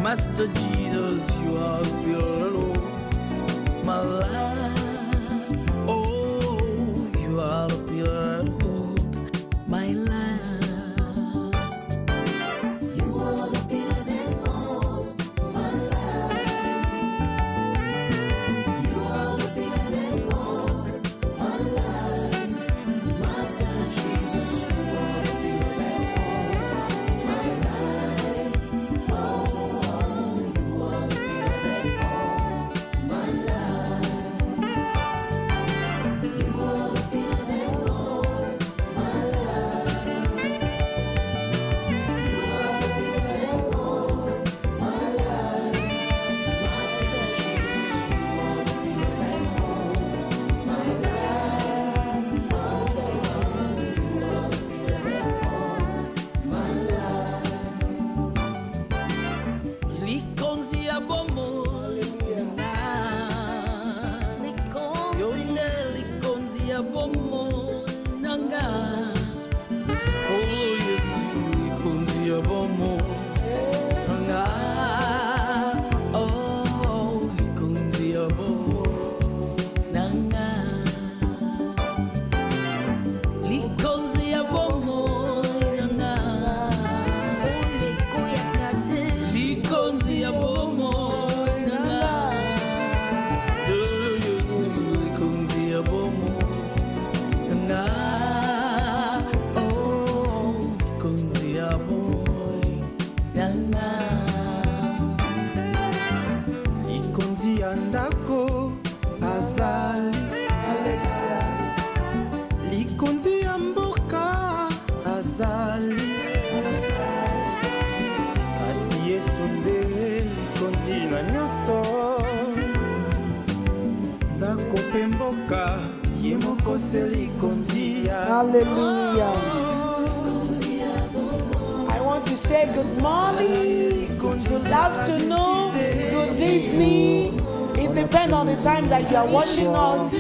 Master Jesus, you are the pillar of my life. Oh, you are the pillar that holds my life. You are the pillar that holds my life. You are the pillar that holds my life. Master Jesus, you are the pillar that holds my life. Oh, you are the pillar that holds my life. You are the pillar that holds my life. You are the pillar that holds my life. Master Jesus, you are the pillar that holds my life. Oh, you are the pillar that holds my life. Likonzi ya bomo yonde likonzi ya bomo nanga. Oh Yesu, likonzi ya bomo nanga. Oh, likonzi ya bomo nanga. Likonzi ya bomo nanga. Likonzi ya bomo nanga. Yesu, likonzi ya bomo nanga. Oh, likonzi ya bomo nanga. likonzi ya ndako azali likonzi ya mboka azali kasi yesu nde likonzi na nyonso ndako mpe mboka ye moko se likonzi ya Hallelujah. I want to say good morning, good afternoon, good evening. It depends on the time that you are watching us.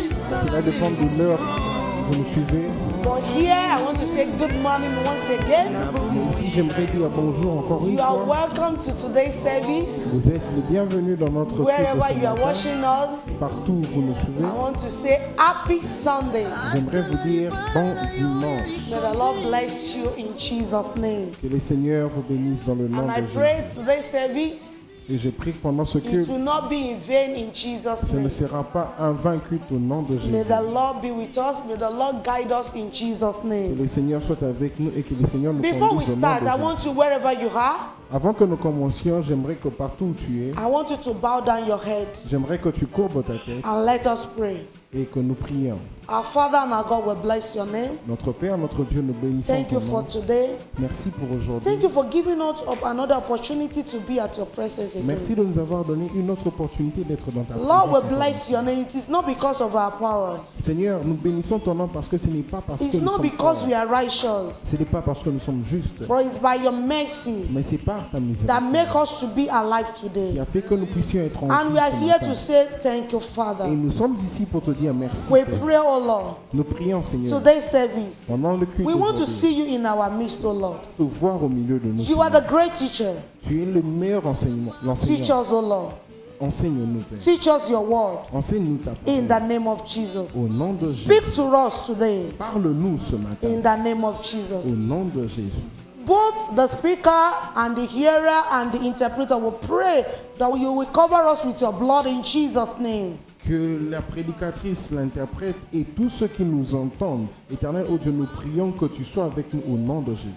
Cela dépend de l'heure où vous nous suivez. But here I want to say good morning once again. Mais ici, j'aimerais dire bonjour encore une You are fois. welcome to today's service. Vous êtes les bienvenus dans notre culte de Wherever ce you are matin. watching us, Partout où vous nous I suivez, want to say happy Sunday. j'aimerais vous dire bon dimanche. May the Lord bless you in Jesus' name. Que le Seigneur vous bénisse dans le nom And I de pray Jésus. today's service, Et je prie que pendant ce it culte, will not be in vain in Jesus' ce ne name. sera pas un vain culte au nom de May Jésus. the Lord be with us. May the Lord guide us in Jesus' Que name. le Seigneur soit avec nous et que le Seigneur nous Before we conduise au nom start, de I Jésus. want you, wherever you are, Avant que nous commencions, j'aimerais que partout où tu es, I want you to bow down your head j'aimerais que tu courbes ta tête and let us pray. et que nous prions. Our Father and our God will bless your name. Notre Père, notre Dieu, nous bénissons Thank you ton for nom. today. Merci pour aujourd'hui. Thank you for giving us another opportunity to be at your presence Merci again. de nous avoir donné une autre opportunité d'être dans ta Lord will présence. bless your name. It is not because of our power. Seigneur, nous bénissons ton nom parce que ce n'est pas parce que It's nous not sommes because forts. we are righteous. Ce n'est pas parce que nous sommes justes, But it's by your mercy mais c'est par ta that miséricorde make us to be alive qui today. a fait que nous puissions être en And vie we are ce here matin. to say thank you, Father. Et nous sommes ici pour te dire merci. We Père. pray, oh Lord, Nous prions, Seigneur, today's service. pendant le culte We want to d'aujourd'hui, see you in our midst, oh Lord. te voir au milieu de nous. You are Seigneur. the great teacher. Tu es le meilleur enseignant. Teach L'enseignant. us, oh Lord. Enseigne-nous, Père. Teach us your word Enseigne-nous ta in parole. the name of Jesus. Au nom de Jésus. Speak to us today Parle-nous ce matin. in the name of Au Jesus. nom de Jésus. Both the speaker and the hearer and the interpreter will pray that you will cover us with your blood in Jesus' name. Que la prédicatrice, l'interprète et tous ceux qui nous entendent, Éternel, oh Dieu, nous prions que tu sois avec nous au nom de Jésus.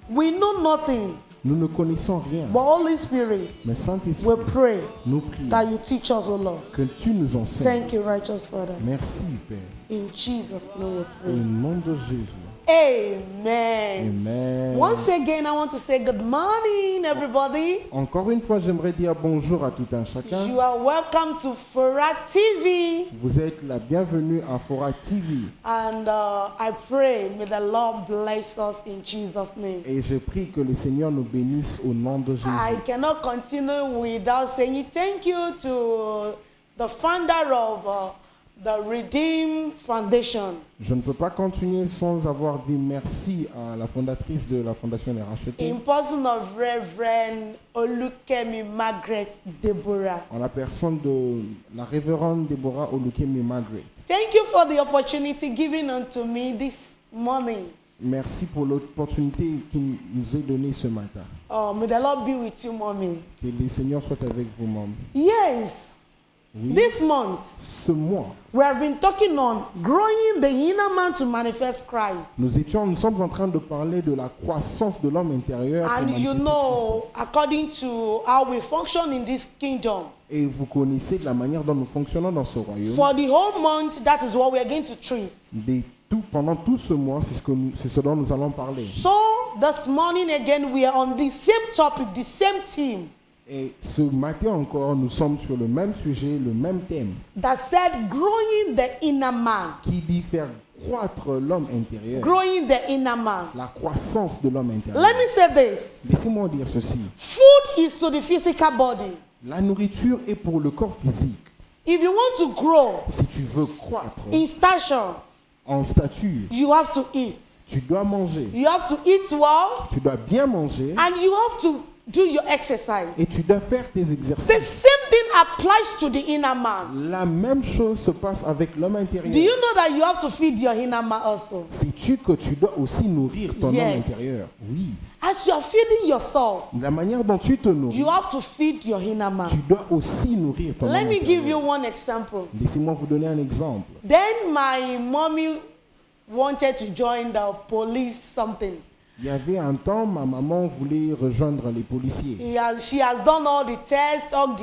We know nothing Nous ne connaissons rien. But Holy Spirit, Mais we Saint-Esprit, pray nous prions that you teach us, O Lord. que tu nous enseignes. Thank you, righteous Father. Merci, Père. In Jesus' name we Au pray. nom de Jésus. Amen. Amen. Once again, I want to say good morning, everybody. Encore une fois, j'aimerais dire bonjour à tout un chacun. You are welcome to Fora TV. Vous êtes la bienvenue à Fora TV. And I pray, may the Lord bless us in Jesus' name. Et je prie que le Seigneur nous bénisse au nom de Jésus. I cannot continue without saying thank you to the founder of the Redeem Foundation. Je ne peux pas continuer sans avoir dit merci à la fondatrice de la Fondation Les Rachetés, In person of Reverend Olukemi Margaret Deborah. en la personne de la révérende Déborah Olukemi Margaret. Thank you for the opportunity given unto me this morning. Merci pour l'opportunité qu'il nous est donnée ce matin. May the Lord be with you, mommy. Que le Seigneur soit avec vous, maman. Yes, Oui, this month ce mois, we have been talking on growing the inner man to manifest Christ. nous sommes en train de parler de la croissance de l'homme intérieur. pour And you manifester know, according to how we function in this kingdom, Christ. Et vous connaissez de la manière dont nous fonctionnons dans ce royaume. for the whole month, that is what we are going to treat. Pendant tout ce mois, c'est ce dont nous allons parler. So, this morning again, we are on the same topic, the same theme Et ce matin encore, nous sommes sur le même sujet, le même thème, that said growing the inner man. qui dit faire croître l'homme intérieur, Growing the inner man. la croissance de l'homme intérieur. Let me say this. Laissez-moi dire ceci. Food is to the physical body. La nourriture est pour le corps physique. If you want to grow Si tu veux croître in stature, en stature, you have to eat. tu dois manger. You have to eat well, Tu dois bien manger and you have to do your exercise. et tu dois faire tes The exercices. same thing applies to the inner man. La même chose se passe avec l'homme Do intérieur. you know that you have to feed your inner man also? Sais-tu que tu dois aussi nourrir ton Yes. homme intérieur? Oui. As you are feeding yourself, La manière dont tu te nourris, you have to feed your inner man. tu dois aussi nourrir ton Let homme me give intérieur. you one example. Laissez-moi vous donner un exemple. Then my mommy wanted to join the police something. Il y avait un temps, ma maman voulait rejoindre les policiers. She has done all the tests, all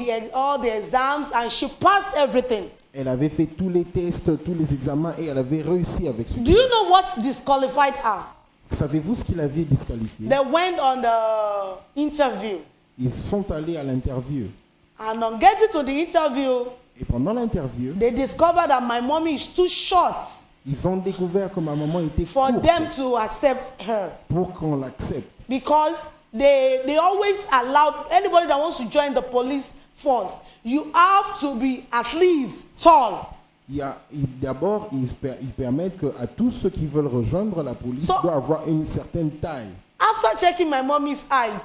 the exams, and she passed everything. Elle avait fait tous les tests, tous les examens et elle avait réussi avec Do succès. you know what disqualified her? Savez-vous ce qui l'avait disqualifié? They went on the interview, Ils sont allés à l'interview. and on getting to the interview, Et pendant l'interview, they discovered that my mommy is too short ils ont découvert que ma maman était for courte them to accept her, pour qu'on l'accepte. because they always allowed anybody that wants to join the police force, you have to be at least tall. D'abord, ils permettent que à tous ceux qui veulent rejoindre la police So- doivent avoir une certaine taille. After checking my mommy's height,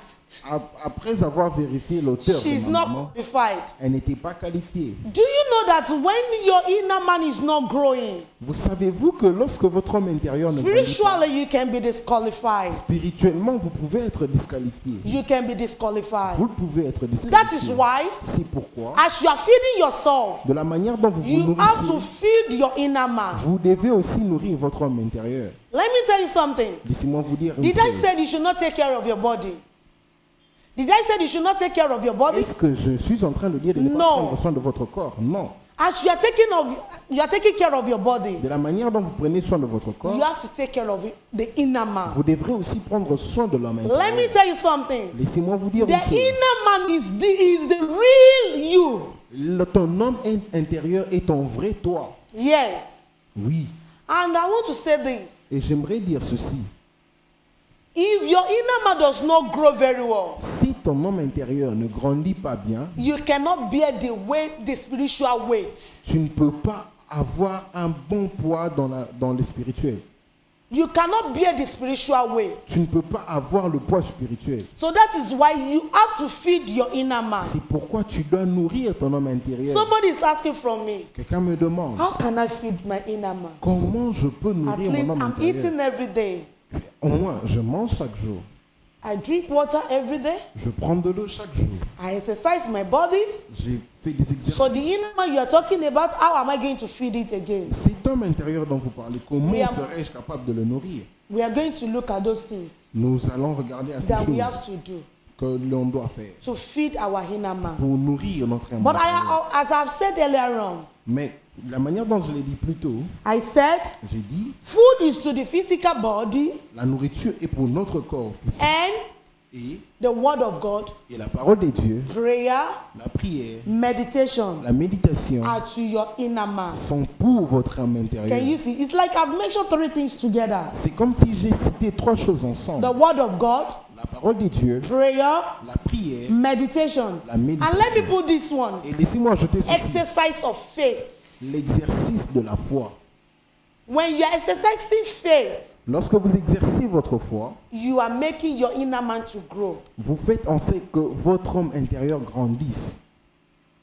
Après avoir vérifié l'auteur de she's ma not maman, qualified. elle n'était pas qualifiée. Do you know that when your inner man is not growing, Vous savez-vous que lorsque votre homme intérieur ne grandit pas, spiritually you can be disqualified. spirituellement, vous pouvez être disqualifié. You can be disqualified. Vous pouvez être That is disqualifié. why, C'est pourquoi, as you are feeding yourself, de la manière dont vous vous you have to nourrissez, feed your inner man. vous devez aussi nourrir votre homme intérieur. Let me tell you something. Laissez-moi vous dire une Did I chose. say you should not take care of your body? Did I say you should not take care of your body? Est-ce que je suis en train de dire de ne pas Non. prendre soin de votre corps? Non. As you are taking care of your body, De la manière dont vous prenez soin de votre corps, you have to take care of the inner man. vous devrez aussi prendre soin de l'homme Let me intérieur. tell you something. Laissez-moi vous dire The une chose. inner man is the real you. Ton homme intérieur est ton vrai toi. Yes. Oui. And I want to say this. Et j'aimerais dire ceci. If your inner man does not grow very well, Si ton homme intérieur ne grandit pas bien, you cannot bear the spiritual weight. tu ne peux pas avoir un bon poids dans le spirituel. You cannot bear the spiritual weight. Tu ne peux pas avoir le poids spirituel. So that is why you have to feed your inner man. C'est pourquoi tu dois nourrir ton homme intérieur. Somebody is asking from me, Quelqu'un me demande, how can I feed my inner man? comment je peux At nourrir least mon homme I'm intérieur? eating every day. Au moins, je mange chaque jour. I drink water every day. Je prends de l'eau chaque jour. I exercise my body. J'ai fait des So the exercices. inner man you are talking about, how am I going to feed it again? Cet homme intérieur dont vous parlez, comment We are- serais-je capable de le nourrir? We are going to look at those things Nous allons regarder à ces that we have choses to do. que l'on doit faire to feed our inner man. pour nourrir notre âme. But as I've said earlier on, Mais la manière dont je l'ai dit plus tôt, I said j'ai dit, food is to the physical body la nourriture est pour notre corps physique. and Et, the word of God, la parole de Dieu, prayer, la prière, meditation la méditation are to your inner man. sont pour votre âme intérieure. Can you see? It's like I've mentioned 3 things together. C'est comme si j'ai cité 3 choses ensemble. The word of God, La parole de Dieu, prayer, la prière, meditation. la And méditation. let me put this one. Et laissez-moi ajouter ceci, Exercise of faith. l'exercice de la foi. When you're exercising faith, Lorsque vous exercez votre foi, you are making your inner man to grow. vous faites en sorte que votre homme intérieur grandisse.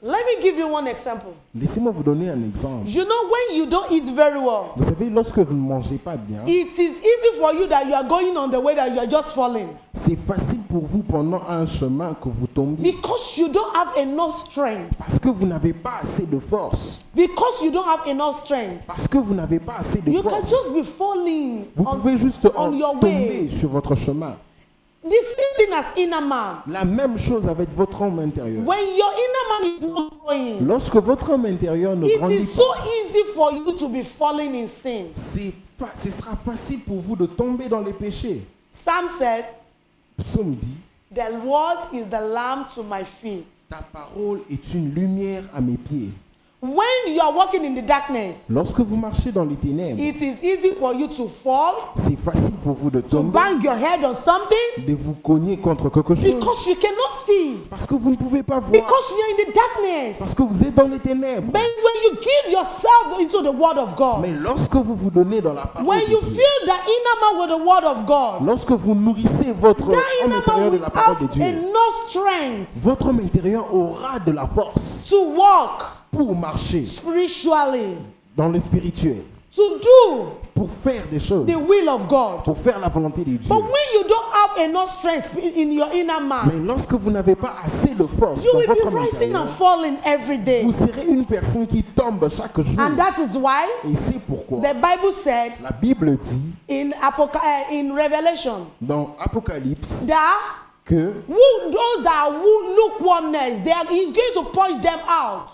Let me give you one example. Laissez-moi vous donner un exemple. You know, when you don't eat very well, Vous savez, lorsque vous ne mangez pas bien, it is easy for you that you are going on the way that you are just falling c'est facile pour vous pendant un chemin que vous tombiez. because you don't have enough strength. Parce que vous n'avez pas assez de force. Because you don't have enough strength, Parce que vous n'avez pas assez de you can force. just be falling Vous pouvez juste on your tomber way. sur votre chemin. The same thing as inner man. La même chose avec votre homme intérieur. When your inner man is not growing, Lorsque votre homme intérieur ne it grandit is pas, so easy for you to be falling in sin. ce sera facile pour vous de tomber dans les péchés. Sam said, Psaume dit, the word is the lamp to my feet. ta parole est une lumière à mes pieds. When you are walking in the darkness, Lorsque vous marchez dans les ténèbres, it is easy for you to fall, c'est facile pour vous de to tomber, bang your head on something de vous cogner contre quelque chose. because you cannot see, Parce que vous ne pouvez pas voir. because you are in the darkness. Parce que vous êtes dans les ténèbres. But when you give yourself into the word of God, Mais lorsque vous vous donnez dans la parole when you de Dieu, fill the inner man with the word of God, lorsque vous nourrissez votre that homme inner intérieur man de will la parole de have Dieu, enough strength votre homme intérieur aura de la force to walk pour marcher spiritually, dans le spirituel, to do pour faire des choses, the will of God. pour faire la volonté de Dieu. But when you don't have enough strength in your inner man, Mais lorsque vous n'avez pas assez de force you dans will votre be homme rising intérieur, and falling every day. vous serez une personne qui tombe chaque jour. And that is why Et c'est pourquoi the Bible said la Bible dit in Revelation dans Apocalypse that que those that are lukewarmness, he's going to push them out.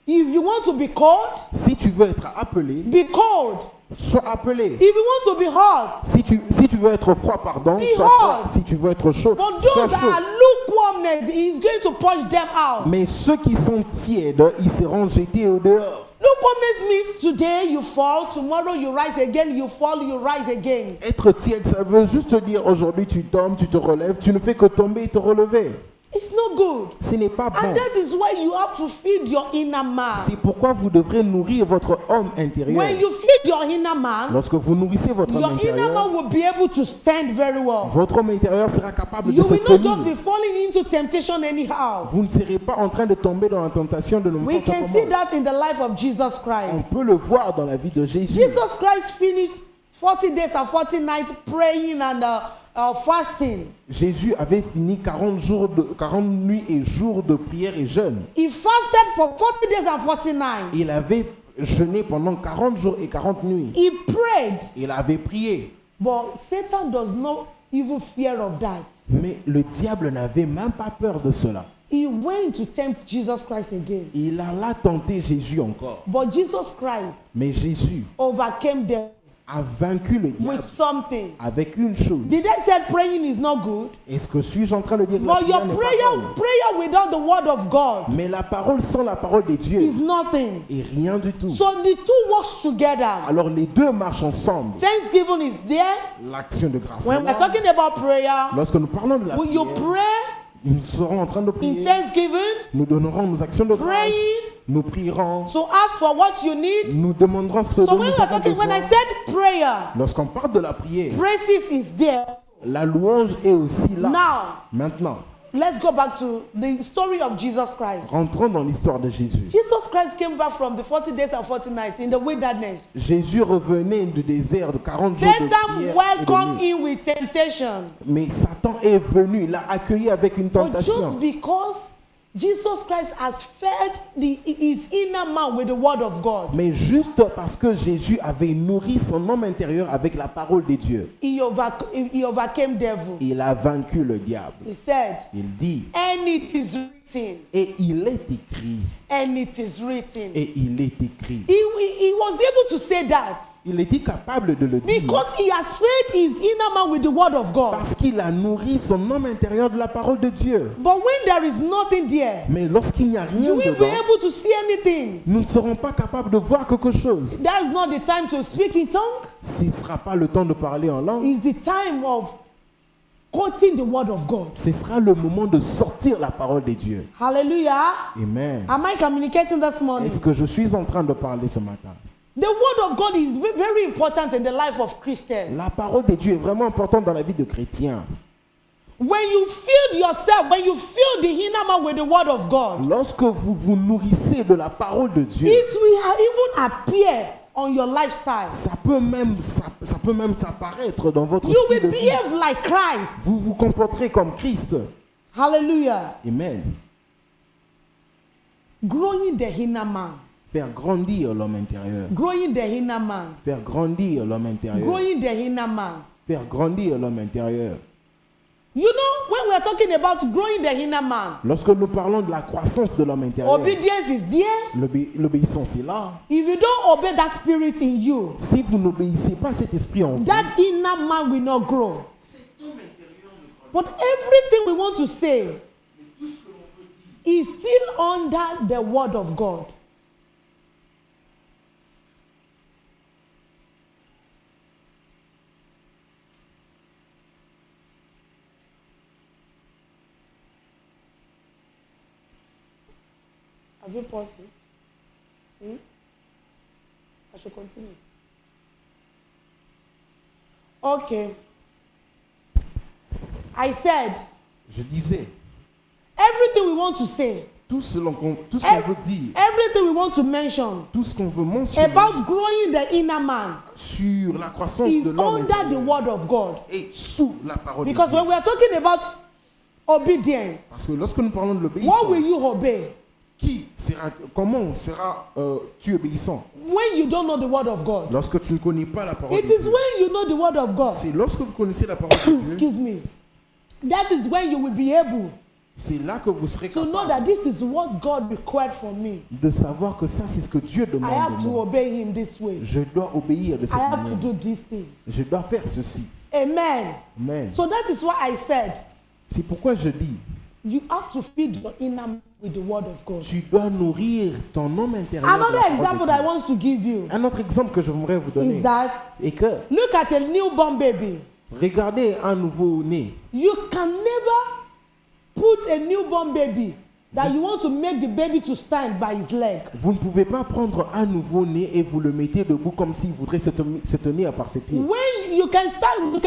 If you want to be cold, si tu veux être appelé, be cold. sois appelé. If you want to be hot, Si tu veux être froid, pardon, Be sois hot. froid. Si tu veux être chaud, but sois those that chaud. are lukewarmness, he's going to push them out. Mais ceux qui sont tièdes, ils seront jetés au dehors. Lukewarmness means today you fall, tomorrow you rise again, you fall, you rise again. Être tiède, ça veut juste dire aujourd'hui tu tombes, tu te relèves, tu ne fais que tomber et te relever. It's not good. Ce n'est pas bon. And that is why you have to feed your inner man. C'est pourquoi vous devrez nourrir votre homme intérieur. When you feed your inner man, Lorsque vous nourrissez votre homme your inner intérieur, man will be able to stand very well. votre homme intérieur sera capable de You se will not just be tenir. falling into temptation anyhow. Vous ne serez pas en train de tomber dans la tentation de We n'importe can see comment. that in the life of Jesus On Christ. peut le voir dans la vie de Jésus. Jesus Christ finished 40 days and 40 nights praying and fasting. Jésus avait fini 40 nuits et jours de prière et jeûne. He fasted for 40 days and 40 nights. Il avait jeûné pendant 40 jours et 40 nuits. He prayed, Il avait prié. but Satan does not even fear of that. Mais le diable n'avait même pas peur de cela. He went to tempt Jesus Christ again. Il alla tenter Jésus encore. But Jesus Christ Mais Jésus overcame them a vaincu le diable with something. avec une chose. Did I say praying is not good? Est-ce que suis-je en train de dire que la But your prière n'est pas bonne? prayer without the word of God Mais la parole sans la parole de Dieu is nothing. est rien du tout. So the two works together. Alors les deux marchent ensemble. Thanksgiving is there. L'action de grâce. When est we're là. talking about prayer, Lorsque nous parlons de la will you prière, pray nous serons en train de in prier. thanksgiving? Nous donnerons nos actions de grâce. Praying. Nous prierons. So ask for what you need. Nous demanderons ce So dont when nous we're avons talking, when I besoin. said prayer, Lorsqu'on parle de la prière, praises is there. la louange est aussi là. Now, Maintenant, let's go back to the story of Jesus Christ. rentrons dans l'histoire de Jésus. Jesus Christ came back from the 40 days and 40 nights in the wilderness. Jésus revenait du désert de 40 jours de Satan prière et de welcomed nuit. him with temptation. Mais Satan est venu, il l'a accueilli avec une But tentation. just because Jesus Christ has fed his inner man with the word of God. Mais juste parce que Jésus avait nourri son homme intérieur avec la parole de Dieu, He overcame devil. il a vaincu le diable. He said, Il dit, and it is written, et il est écrit, and it is written. et il est écrit. He was able to say that Il était capable de le dire because he has fed his inner man with the word of God. parce qu'il a nourri son homme intérieur de la parole de Dieu. But when there is nothing there, Mais lorsqu'il n'y a rien you will be dedans, able to see anything. nous ne serons pas capables de voir quelque chose. That's not the time to speak in tongue. Ce ne sera pas le temps de parler en langue. It's the time of quoting the word of God. Ce sera le moment de sortir la parole de Dieu. Hallelujah. Amen. Am I communicating this morning? Est-ce que je suis en train de parler ce matin? The word of God is very important in the life of Christians. La parole de Dieu est vraiment importante dans la vie de chrétien. When you fill yourself, when you fill the inner man with the word of God, Lorsque vous vous nourrissez de la parole de Dieu, it will even appear on your lifestyle. ça peut même s'apparaître dans votre You style de will vie. behave like Christ. Vous vous comporterez comme Christ. Hallelujah. Amen. Growing the inner man. Faire grandir l'homme intérieur. Growing the inner man. Faire grandir l'homme intérieur. Growing the inner man. Faire grandir l'homme intérieur. You know, when we are talking about growing the inner man, Lorsque nous parlons de la croissance de l'homme intérieur, obedience is there. l'obéissance est là. If you don't obey that spirit in you, Si vous n'obéissez pas à cet esprit en vous, that inner man will not grow. But everything we want to say is still under the word of God. Have you paused it? I should continue. Okay. I said, je disais, everything we want to say, tout ce qu'on veut dire, everything we want to mention tout ce qu'on veut mentionner about growing the inner man sur la croissance is de l'homme under the intérieur word of God. et sous la parole Because de when Dieu. we are talking about obedience, Parce que lorsque nous parlons de what will l'obéissance, you obey? comment seras-tu obéissant? When you don't know the word of God. Lorsque tu ne connais pas la parole It de is Dieu. when you know the word of God. C'est lorsque vous connaissez la parole de Dieu, Excuse me. That is when you will be able c'est là que vous serez to know capable that this is what God required from me. de savoir que ça, c'est ce que Dieu I demande have de to moi. obey him this way. Je dois obéir de I cette have to manière. do this thing. Je dois faire ceci. Amen. Amen. So that is why I said C'est pourquoi je dis, you have to feed your inner man with the word of God. tu dois nourrir ton homme intérieur. de la Another parole de example Dieu. that I want to give you Un autre exemple que je voudrais vous is donner that est que look at a newborn baby. regardez un nouveau-né. You can never put a newborn baby that you want to make the baby to stand by his leg. Vous ne pouvez pas prendre un nouveau-né et vous le mettez debout comme s'il voudrait se tenir par ses pieds. When you can only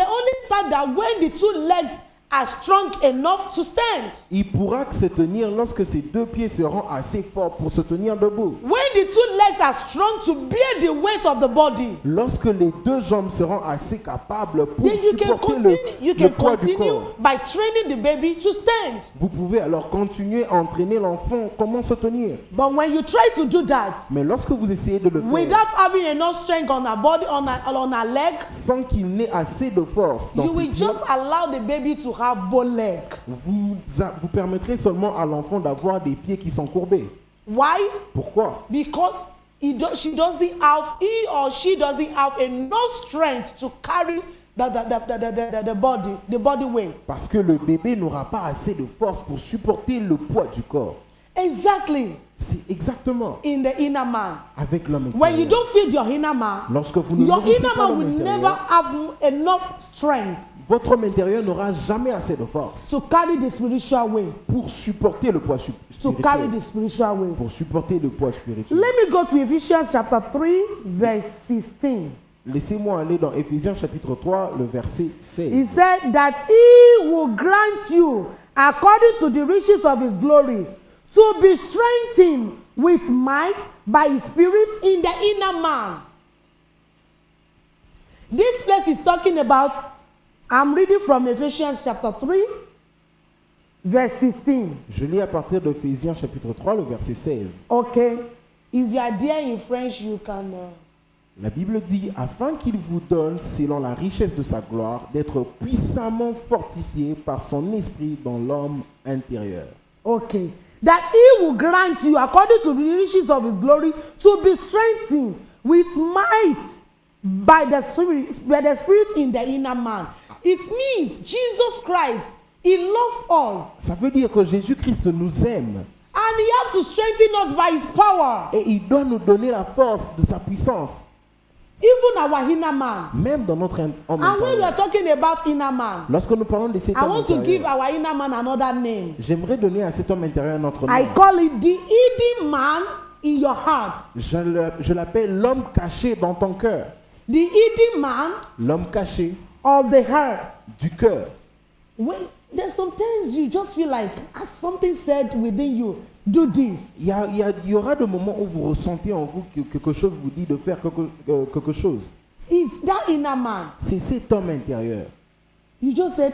start that when the two legs are strong enough to stand. Il pourra que se tenir lorsque ses deux pieds seront assez forts pour se tenir debout. When the two legs are strong to bear the weight of the body, Lorsque les deux jambes seront assez capables pour then you can supporter continue, le poids du corps. by training the baby to stand. Vous pouvez alors continuer à entraîner l'enfant comment se tenir. But when you try to do that Mais lorsque vous essayez de le faire without having enough strength on her body, on her leg, sans qu'il n'ait assez de force dans you ses will pieds, just allow the baby to have bow leg. vous permettrez seulement à l'enfant d'avoir des pieds qui sont courbés. Why? Pourquoi? Because he or she doesn't have enough strength to carry the body weight. Parce que le bébé n'aura pas assez de force pour supporter le poids du corps. Exactly. C'est exactement In the inner man. avec l'homme When you intérieur. don't feed your inner man, Lorsque vous ne your nourrissez inner pas man l'homme will never intérieur, have enough strength votre homme intérieur n'aura jamais assez de force to carry the spiritual weight. pour supporter le poids To carry spirituel. the spiritual weight. Pour supporter le poids spirituel. Let me go to Ephesians chapter 3, verse 16. Laissez-moi aller dans Éphésiens chapitre 3, le verset He 16. said that he will grant you, according to the riches of his glory, to be strengthened with might by his spirit in the inner man. This place is talking about, I'm reading from Ephesians chapter 3, verse 16. Je lis à partir de Éphésiens chapitre 3, le verset 16. Okay. If you are there in French, you can. La Bible dit, afin qu'il vous donne, selon la richesse de sa gloire, d'être puissamment fortifié par son esprit dans l'homme intérieur. Okay. That he will grant you, according to the riches of his glory, to be strengthened with might by the Spirit in the inner man. It means Jesus Christ, he loved us. Ça veut dire que Jésus-Christ nous aime And he has to strengthen us by his power. et il doit nous donner la force de sa puissance, Even our inner man. même dans notre homme And when we intérieur. are talking about inner man, Lorsque nous parlons de cet I homme want to give intérieur, our inner man another name. j'aimerais donner à cet homme intérieur notre nom. I call it the hidden man in your heart. Je l'appelle l'homme caché dans ton cœur. The hidden man L'homme caché of the heart. du cœur. When there's sometimes you just feel like as something said within you, do this. Il y aura des moments où vous ressentez en vous que quelque chose vous dit de faire quelque chose. It's that inner man. C'est cet homme intérieur. You just said,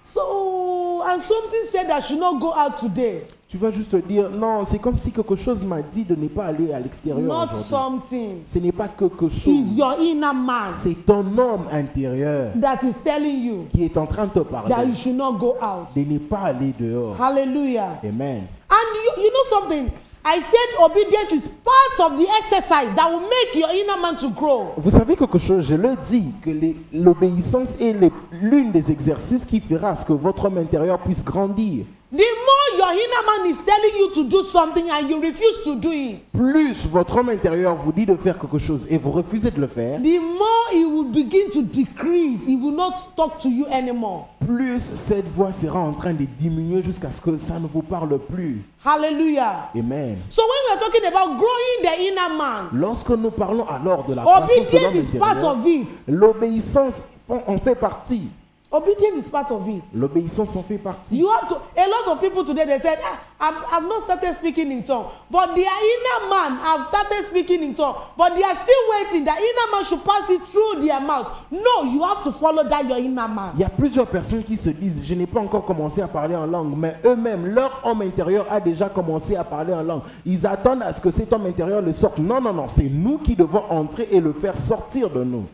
so and something said I should not go out today. Tu vas juste te dire, non, c'est comme si quelque chose m'a dit de ne pas aller à l'extérieur Not aujourd'hui. something. Ce n'est pas quelque It's chose. your inner man C'est ton homme intérieur that is telling you qui est en train de te that parler you should not go out. de ne pas aller dehors. Hallelujah. Amen. And you know something? I said obedience is part of the exercise that will make your inner man to grow. Vous savez quelque chose, je le dis, que l'obéissance est l'une des exercices qui fera à ce que votre homme intérieur puisse grandir. The more your inner man is telling you to do something and you refuse to do it, Plus votre homme intérieur vous dit de faire quelque chose et vous refusez de le faire, the more he will begin to decrease. He will not talk to you anymore. plus cette voix sera en train de diminuer jusqu'à ce que ça ne vous parle plus. Hallelujah. Amen. So when we are talking about growing the inner man, Lorsque nous parlons alors de la croissance de l'homme obedience is part intérieur, of it. l'obéissance en fait partie. Obedience is part of it. L'obéissance en fait partie. You have to. A lot of people today they said, I've not started speaking in tongues, but their inner man have started speaking in tongues, but they are still waiting. The inner man should pass it through their mouth. No, you have to follow that your inner man. Il y a plusieurs personnes qui se disent, je n'ai pas encore commencé à parler en langue, mais eux-mêmes, leur homme intérieur a déjà commencé à parler en langue. Ils attendent à ce que cet homme intérieur le sorte. Non, non, non, c'est nous qui devons entrer et le faire sortir de nous.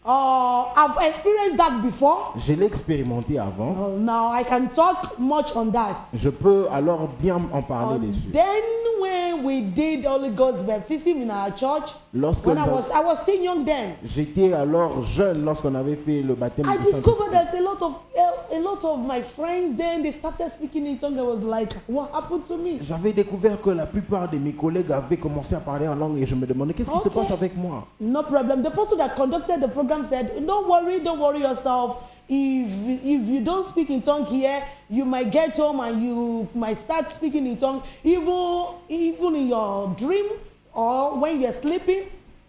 I've experienced that before. Je l'ai expérimenté avant. Now I can talk much on that. Je peux alors bien en parler dessus. Then when we did Holy Ghost baptism in our church, Lorsque when nous I was still young then, J'étais alors jeune lorsqu'on avait fait le baptême I du discovered Saint-Esprit. that a lot of my friends then they started speaking in tongues. I was like, what happened to me? J'avais découvert que la plupart de mes collègues avaient commencé à parler en langue et je me demandais qu'est-ce qui se Okay. passe avec moi. No problem. The person that conducted the program said, don't worry yourself. If you don't speak in tongue here, you might get home and you might start speaking in tongue even in your dream or when you're sleeping.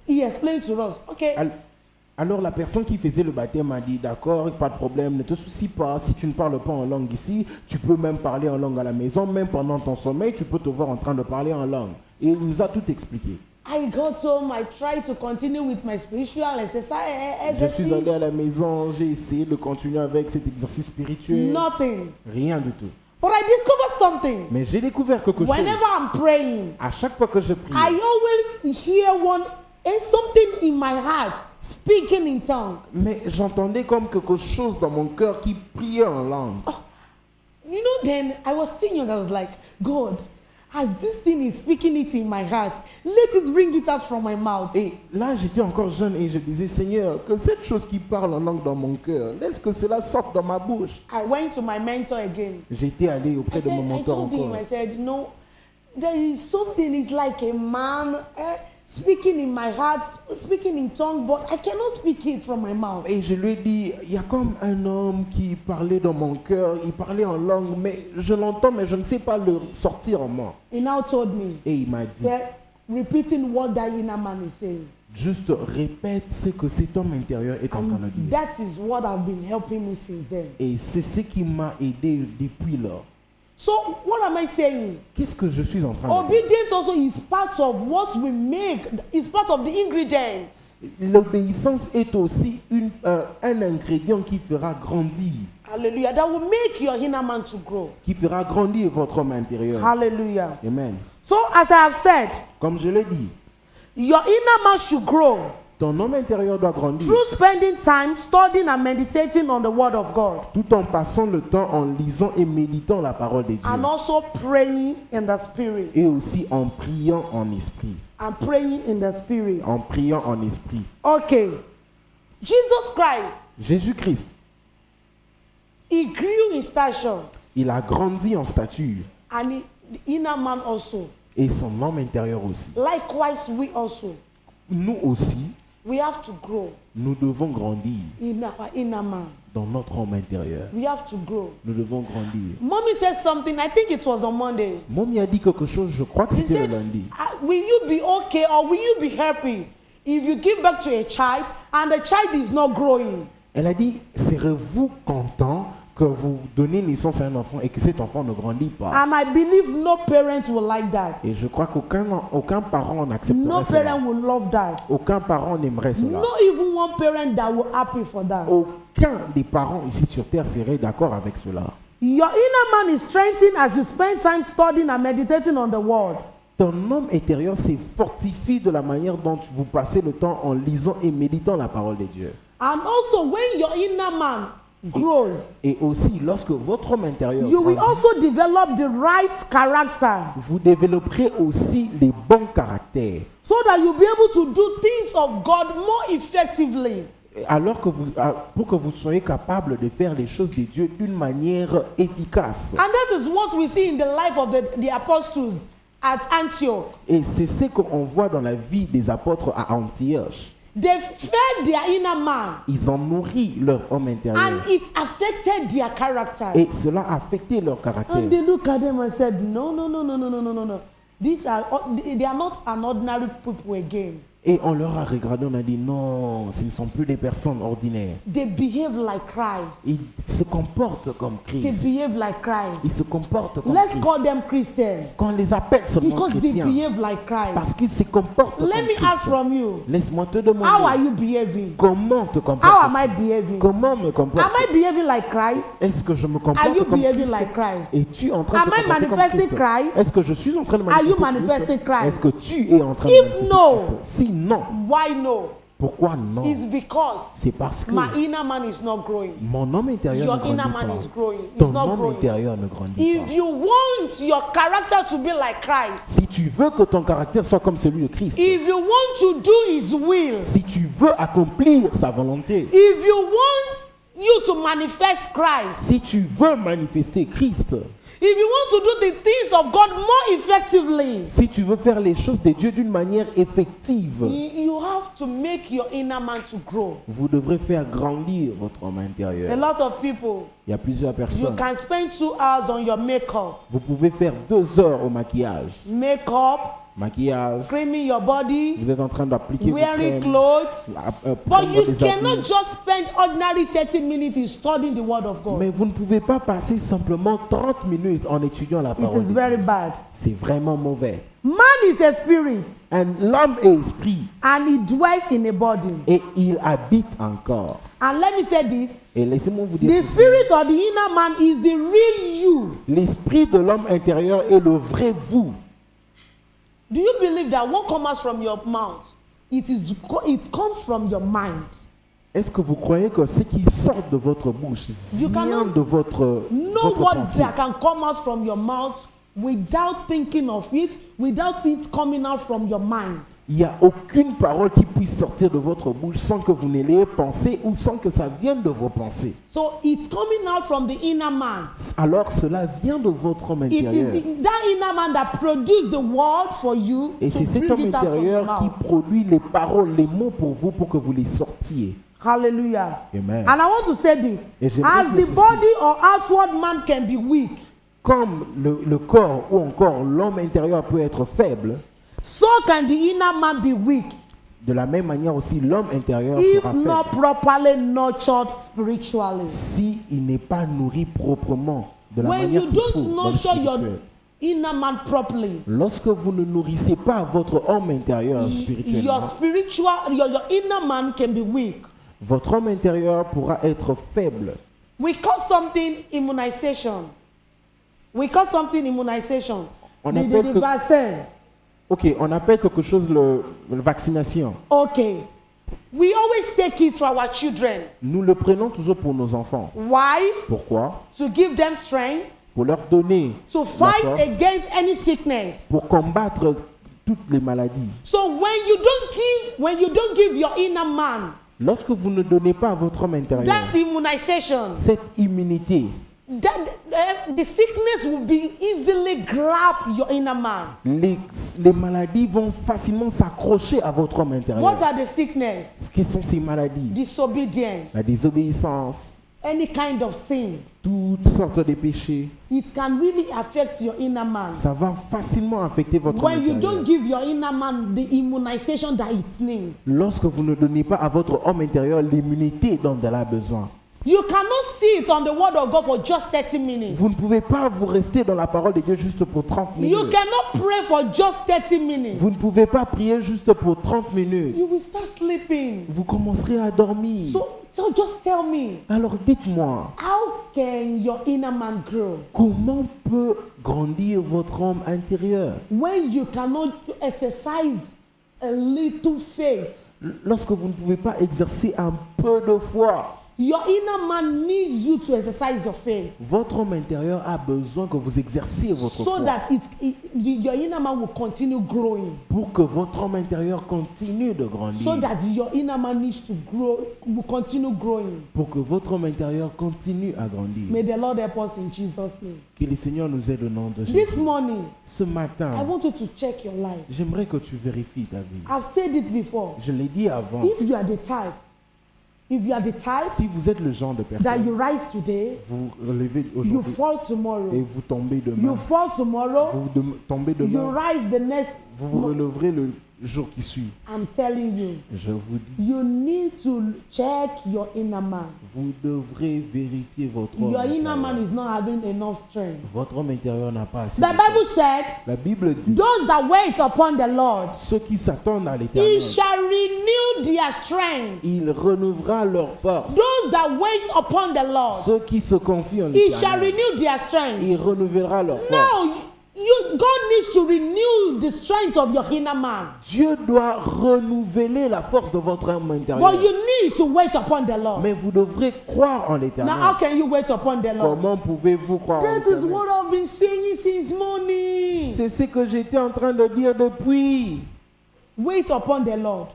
He explained to us, okay. Alors la personne qui faisait le baptême m'a dit d'accord, pas de problème, ne te soucie pas, si tu ne parles pas en langue ici, tu peux même parler en langue à la maison, même pendant ton sommeil, tu peux te voir en train de parler en langue. Et il nous a tout expliqué. I got home, I tried to continue with my spiritual Je suis allé exercise. à la maison, j'ai essayé de continuer avec cet exercice spirituel. Nothing. Rien du tout. But I discovered something. Mais j'ai découvert quelque chose. Whenever I'm praying, À chaque fois que je prie, I always hear something in my heart speaking in tongue. mais j'entendais comme quelque chose dans mon cœur qui priait en langue. You know, then I was still young. I was like, God, as this thing is speaking it in my heart, let it bring it out from my mouth. Et là, j'étais encore jeune et je disais, Seigneur, que cette chose qui parle en langue dans mon cœur, laisse que cela sorte dans ma bouche. I went to my mentor again. J'étais allé auprès de mon I mentor told him, encore. I said, no, there is something, it's like a man speaking in my heart, speaking in tongue, but I cannot speak it from my mouth. Et je lui ai dit, il y a comme un homme qui parlait dans mon cœur, il parlait en langue, mais je l'entends, mais je ne sais pas le sortir en moi. He now told me, Et il m'a dit, repeating what that inner man is saying. juste répète ce que cet homme intérieur est en train de And dire. that is what have been helping me since then. Et c'est ce qui m'a aidé depuis lors. So what am I saying? Qu'est-ce que je suis en train de dire? Obedience also is part of what we make, is part of the ingredients. L'obéissance est aussi un ingrédient qui fera grandir. Hallelujah. That will make your inner man to grow. qui fera grandir votre homme intérieur. Hallelujah. Amen. So as I have said, Comme je l'ai dit, your inner man should grow ton homme intérieur doit grandir through spending time studying and meditating on the word of God tout en passant le temps en lisant et méditant la parole de Dieu and also praying in the spirit. et aussi en priant en esprit. And praying in the spirit. En priant en esprit. Okay. Jesus Christ, Jésus-Christ, he grew in stature il a grandi en stature and the inner man also. et son homme intérieur aussi. Likewise, we also. Nous aussi, We have to grow nous devons grandir in our inner man. dans notre homme intérieur. We have to grow. Nous devons grandir. Mommy said something, I think it was on Monday. Mommy a dit quelque chose, je crois que She c'était said, le lundi. will you be okay or will you be happy if you give back to a child and the child is not growing? Elle a dit, serez-vous content que vous donnez naissance à un enfant et que cet enfant ne grandit pas? And I believe no parent will like that. Et je crois qu'aucun parent n'accepterait No cela. parent will love that. Aucun parent n'aimerait cela. Not even one parent that will happy for that. Aucun des parents ici sur terre serait d'accord avec cela. Your inner man is strengthened as you spend time studying and meditating on the word. Ton homme intérieur se fortifie de la manière dont vous passez le temps en lisant et méditant la parole de Dieu. And also when your inner man grows, Et aussi, lorsque votre homme intérieur you will grandit, also develop the right character vous développerez aussi les bons caractères. so that you'll be able to do things of God more effectively. Alors que pour que vous soyez capable de faire les choses de Dieu d'une manière efficace. And that is what we see in the life of the apostles at Antioch. Et c'est ce qu'on voit dans la vie des apôtres à Antioche. They fed their inner man Ils ont nourri leur homme intérieur. and it affected their character. Et cela a affecté leur caractère. And they looked at them and said, no. They are not an ordinary people again. Et on leur a regardé, on a dit non, ce ne sont plus des personnes ordinaires. They behave like Christ. Ils se comportent comme They Christ. behave like Christ. Ils se comportent comme Let's Christ. call them Christians Qu'on les appelle seulement because they chrétiens. behave like Christ. Parce qu'ils se comportent comme Let me ask Christ. from you, Laisse-moi te how are demander, you behaving? comment te How am I comportes-tu? behaving? Comment me Am comportes I behaving like Christ? Est-ce que je me Are comporte you comme behaving Christ? like Christ? Es-tu en train Am de te I comporter comme manifesting Christ? Christ? Est-ce que je suis en train de Are you manifester manifesting Christ? Est-ce que tu es en train If de manifester no, Christ? Si non, Why no? pourquoi non? It's because C'est parce que my inner man is not growing. mon homme intérieur Your ne grandit inner man pas. is growing. It's Ton not homme growing. intérieur ne grandit If pas. you want your character to be like Christ, Si tu veux que ton caractère soit comme celui de Christ, if you want to do His will, si tu veux accomplir sa volonté, if you want you to manifest Christ, si tu veux manifester Christ, if you want to do the things of God more effectively, si tu veux faire les choses de Dieu d'une manière effective, you have to make your inner man to grow. vous devrez faire grandir votre homme A intérieur. lot of people, Il y a plusieurs you personnes. can spend 2 hours on your makeup, Vous pouvez faire 2 heures au maquillage. Maquillage, creaming your body, vous êtes en train d'appliquer vos wearing crèmes, clothes, but prendre you des cannot habits. just spend ordinary 30 minutes in studying the word of God. Mais vous ne pouvez pas passer simplement 30 minutes en étudiant la It parole. is de very Dieu. bad. C'est vraiment mauvais. Man is a spirit L'homme est esprit and he dwells in a body. et il habite encore. And let me say this, Et laissez-moi vous dire the ceci. spirit of the inner man is the real you. L'esprit de l'homme intérieur est le vrai vous. Do you believe that what comes from your mouth, it comes from your mind? Est-ce que vous croyez que ce qui sort de votre bouche You vient cannot de votre what pensée? that can come out from your mouth without thinking of it, without it coming out from your mind. Il n'y a aucune parole qui puisse sortir de votre bouche sans que vous ne l'ayez pensé ou sans que ça vienne de vos pensées. So it's coming out from the inner man. Alors cela vient de votre homme It intérieur. is that inner man that produced the word for you Et to c'est cet bring homme it out from your intérieur qui mouth. produit les paroles, les mots pour vous pour que vous les sortiez. Hallelujah. Amen. And I want to say this. Et j'aimerais As dire the ceci. body or outward man can be weak, Comme le corps ou encore l'homme intérieur peut être faible, so can the inner man be weak de la même manière aussi l'homme intérieur if sera faible. not properly nurtured spiritually. Si il n'est pas nourri proprement de la When manière you qu'il faut don't dans le nurture your spirituel. inner man properly, Lorsque vous ne nourrissez pas votre homme intérieur spirituellement, your inner man can be weak. votre homme intérieur pourra être faible. We call something immunization. We call something immunization. On The appelle que- vaccine. Ok, on appelle quelque chose le vaccination. Okay. We always take it to our children. Nous le prenons toujours pour nos enfants. Why? Pourquoi? To give them strength, Pour leur donner to la fight force, against any sickness. pour combattre toutes les maladies. So when you don't give your inner man Lorsque vous ne donnez pas à votre homme intérieur that immunization, cette immunité, the sickness will be easily grab your inner man. les maladies vont facilement s'accrocher à votre homme intérieur. What are the sickness? Quelles sont ces maladies? Disobedience, La désobéissance, any kind of sin. toutes sortes de péchés. It can really affect your inner man. Ça va facilement affecter votre homme When you intérieur. don't give your inner man the immunization that it needs, Lorsque vous ne donnez pas à votre homme intérieur l'immunité dont elle a besoin, you cannot see it on the word of God for just 30 minutes. vous ne pouvez pas vous rester dans la parole de Dieu juste pour 30 minutes. You cannot pray for just 30 minutes. Vous ne pouvez pas prier juste pour 30 minutes. You will start sleeping. Vous commencerez à dormir. So just tell me, Alors dites-moi, how can your inner man grow comment peut grandir votre homme intérieur when you cannot exercise a little faith? lorsque vous ne pouvez pas exercer un peu de foi? Your inner man needs you to exercise your faith Votre homme intérieur a besoin que vous exerciez votre so foi that your inner man will continue growing. pour que votre homme intérieur continue de grandir. So that your inner man needs to grow, will continue growing. Pour que votre homme intérieur continue à grandir. May the Lord help us in Jesus' name. Que le Seigneur nous aide au nom de This Jésus. morning, Ce I matin, want you to check your life. j'aimerais que tu vérifies ta vie. I've said it before. Je l'ai dit avant. If you are the type Si vous êtes le genre de that personne, you rise today, vous relevez you aujourd'hui fall et tomorrow. vous tombez You demain. fall tomorrow, Tombez you demain. rise the next. Vous vous releverez le jour qui suit. I'm telling you, Je vous dis, you need to check your inner man. vous devrez vérifier votre homme Your inner intérieur. man is not having enough strength. Votre homme intérieur n'a pas assez The de Bible force. said, La Bible dit, those that wait upon the Lord, ceux qui s'attendent à he l'éternel, shall renew their strength. il renouvellera leur force. Those that wait upon the Lord, Ceux qui se confient en he shall l'éternel, renew their il strength. renouvellera leur force. No, God needs to renew the strength of your inner man. Dieu doit renouveler la force de votre homme intérieur. But you need to wait upon the Lord. Mais vous devrez croire en Now, l'éternel. how can you wait upon the Lord? Comment pouvez-vous croire en That is l'éternel? what I've been saying since morning. C'est ce que j'étais en train de dire depuis. Wait upon the Lord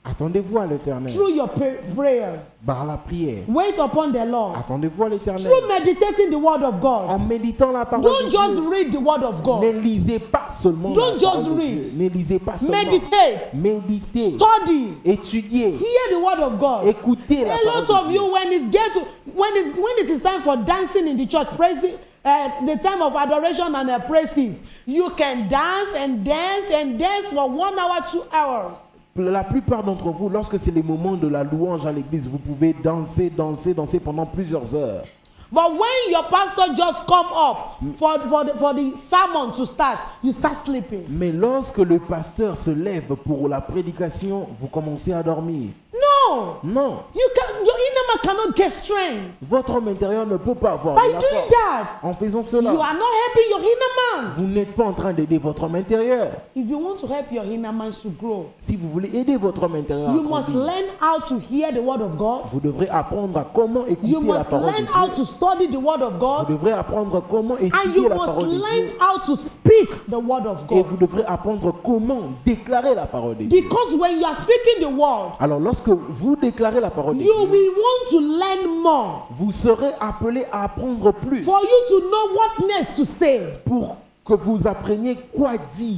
Attendez-vous à l'éternel. through your prayer. Par la prière. Wait upon the Lord Attendez-vous à l'éternel. through meditating the word of God. En méditant la parole Don't de just Dieu. read the word of Ne God. lisez pas seulement Don't la just parole de read. Dieu. Ne lisez pas seulement. Meditate, Méditez. study, Étudiez. hear the word of God. Écoutez la A parole lot de of Dieu. you, when it is time for dancing in the church, praising, the time of adoration and praises, you can dance and dance and dance for 1 hour, 2 hours. La plupart d'entre vous, lorsque c'est les moments de la louange à l'église, vous pouvez danser, danser, danser pendant plusieurs heures. But when your pastor just come up for the sermon to start, you start sleeping. Mais lorsque le pasteur se lève pour la prédication, vous commencez à dormir. No, Non, your inner man cannot get strength votre homme intérieur ne peut pas avoir by de la doing force. that. En faisant You cela, are not helping your inner man. vous n'êtes pas en train d'aider votre homme intérieur. If you want to help your inner man to grow, Si vous voulez aider votre homme intérieur, à you must grandir, learn how to hear the word of God. vous devrez apprendre à comment écouter You la must parole de learn how Dieu. to study the word of Vous God, devrez apprendre comment and étudier you la must parole de learn Dieu. how to speak the word of Et God. vous devrez apprendre comment déclarer la parole de Dieu. Because when you are speaking the word, Alors lorsque vous déclarez la parole de you Dieu, will want to learn more vous serez appelé à apprendre plus for you to know what next to say. pour que vous appreniez quoi dire.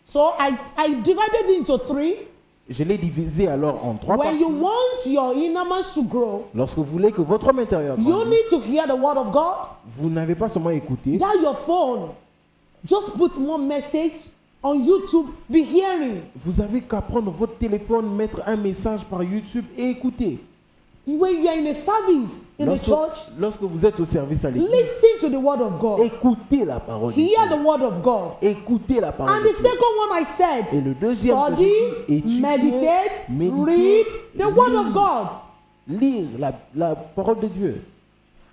So I divided it into 3. Je l'ai divisé alors en 3 When parties. you want your inner man to grow, Lorsque vous voulez que votre homme intérieur you grandisse, need to hear the word of God. vous n'avez pas seulement écouté, That your phone, just put more message on YouTube, be hearing. vous avez qu'à prendre votre téléphone, mettre un message par YouTube et écouter. When you are in a service in the church, Lorsque vous êtes au service à l'église, listen to the word of God. écoutez la parole de Dieu. Hear the word of God. Écoutez la parole And de the Dieu. second one I said, Et le deuxième que study, j'ai dit, étudier, meditate, méditer, read the word of lire. God. Lire la parole de Dieu.